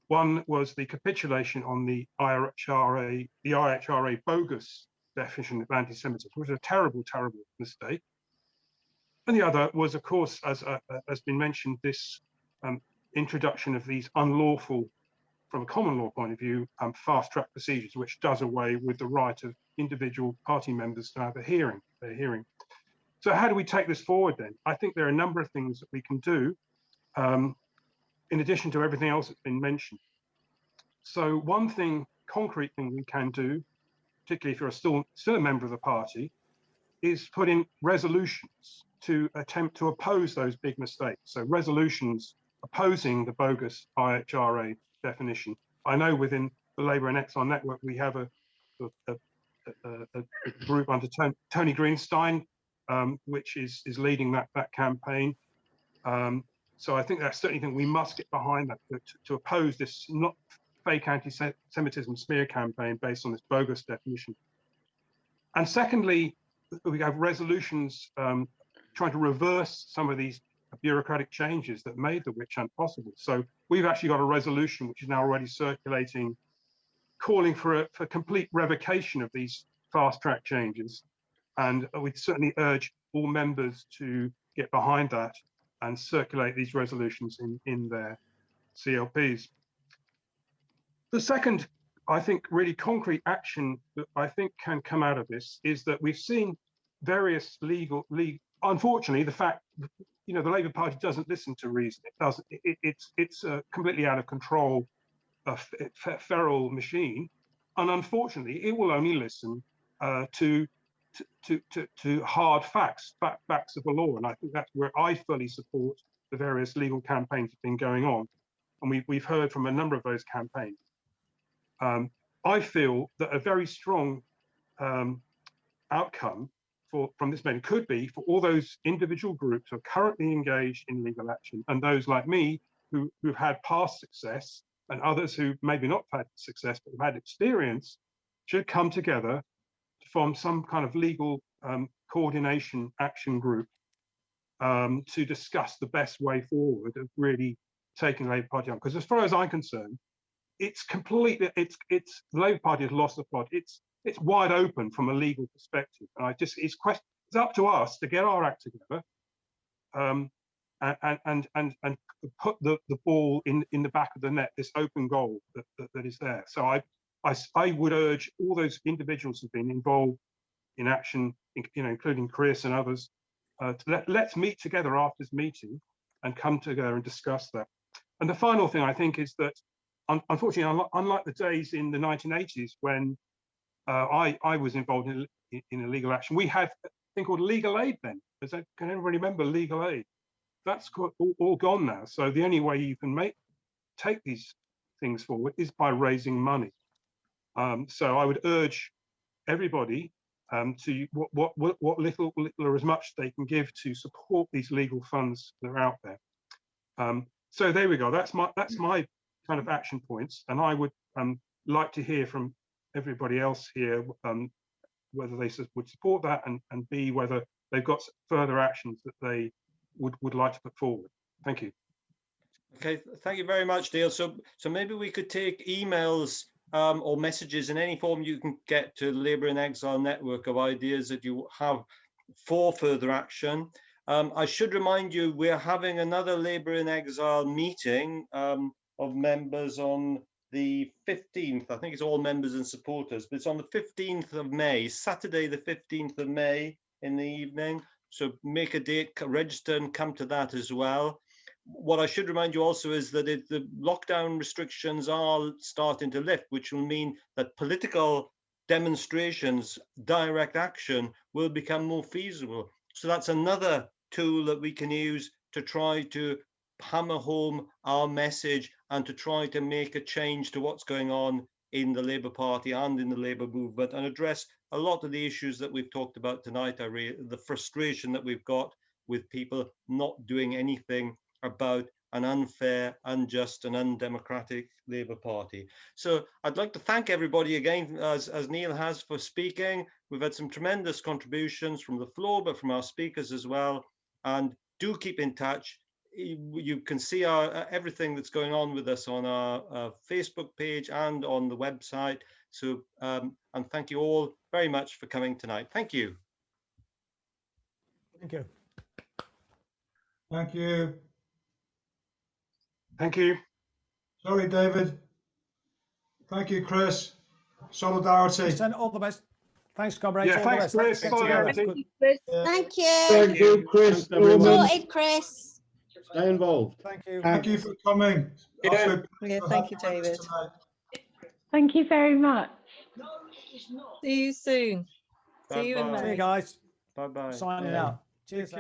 One was the capitulation on the IHRA bogus definition of anti-Semitism, which was a terrible, terrible mistake. And the other was, of course, as has been mentioned, this introduction of these unlawful, from a common law point of view, fast-track procedures, which does away with the right of individual party members to have a hearing. So how do we take this forward then? I think there are a number of things that we can do, in addition to everything else that's been mentioned. So one concrete thing we can do, particularly if you're still a member of the party, is put in resolutions to attempt to oppose those big mistakes. So resolutions opposing the bogus IHRA definition. I know within the Labour and Exxon network, we have a group under Tony Greenstein, which is leading that campaign. So I think that's certainly we must get behind that to oppose this not fake anti-Semitism smear campaign based on this bogus definition. And secondly, we have resolutions trying to reverse some of these bureaucratic changes that made the witch hunt possible. So we've actually got a resolution which is now already circulating, calling for complete revocation of these fast-track changes. And we'd certainly urge all members to get behind that and circulate these resolutions in their CLPs. The second, I think, really concrete action that I think can come out of this is that we've seen various unfortunately, the fact, the Labour Party doesn't listen to reason. It doesn't. It's a completely out of control, feral machine, and unfortunately, it will only listen to hard facts of the law. And I think that's where I fully support the various legal campaigns that have been going on, and we've heard from a number of those campaigns. I feel that a very strong outcome from this meeting could be for all those individual groups who are currently engaged in legal action, and those like me who've had past success, and others who maybe not had success but have had experience, should come together to form some kind of legal coordination action group to discuss the best way forward of really taking the Labour Party on. Because as far as I'm concerned, it's completely, the Labour Party has lost the plot. It's wide open from a legal perspective. And it's up to us to get our act together and put the ball in the back of the net, this open goal that is there. So I would urge all those individuals who've been involved in action, including Chris and others, let's meet together after this meeting and come together and discuss that. And the final thing I think is that, unfortunately, unlike the days in the 1980s when I was involved in a legal action, we had a thing called legal aid then. Can everybody remember legal aid? That's all gone now. So the only way you can take these things forward is by raising money. So I would urge everybody to what little or as much they can give to support these legal funds that are out there. So there we go. That's my kind of action points, and I would like to hear from everybody else here whether they would support that, and B, whether they've got further actions that they would like to put forward. Thank you. Okay, thank you very much, Dale. So maybe we could take emails or messages in any form you can get to the Labour in Exile network of ideas that you have for further action. I should remind you, we're having another Labour in Exile meeting of members on the 15th. I think it's all members and supporters, but it's on the 15th of May, Saturday, the 15th of May in the evening. So make a date, register and come to that as well. What I should remind you also is that if the lockdown restrictions are starting to lift, which will mean that political demonstrations, direct action will become more feasible. So that's another tool that we can use to try to hammer home our message and to try to make a change to what's going on in the Labour Party and in the Labour movement and address a lot of the issues that we've talked about tonight. The frustration that we've got with people not doing anything about an unfair, unjust and undemocratic Labour Party. So I'd like to thank everybody again, as Neil has, for speaking. We've had some tremendous contributions from the floor, but from our speakers as well. And do keep in touch. You can see everything that's going on with us on our Facebook page and on the website. So, and thank you all very much for coming tonight. Thank you. Thank you. Thank you. Thank you. Sorry, David. Thank you, Chris. Solidarity. All the best. Thanks, comrades. Yeah, all thanks, the best. Chris. Solidarity. Thank you. Thank you, Chris. Sorted, Chris. Stay involved. Thank you. Thank you for coming. Yeah, thank you, David. Thank you very much. See you soon. See you in Bye-bye. May. See you guys. Bye-bye. Signing out. Cheers.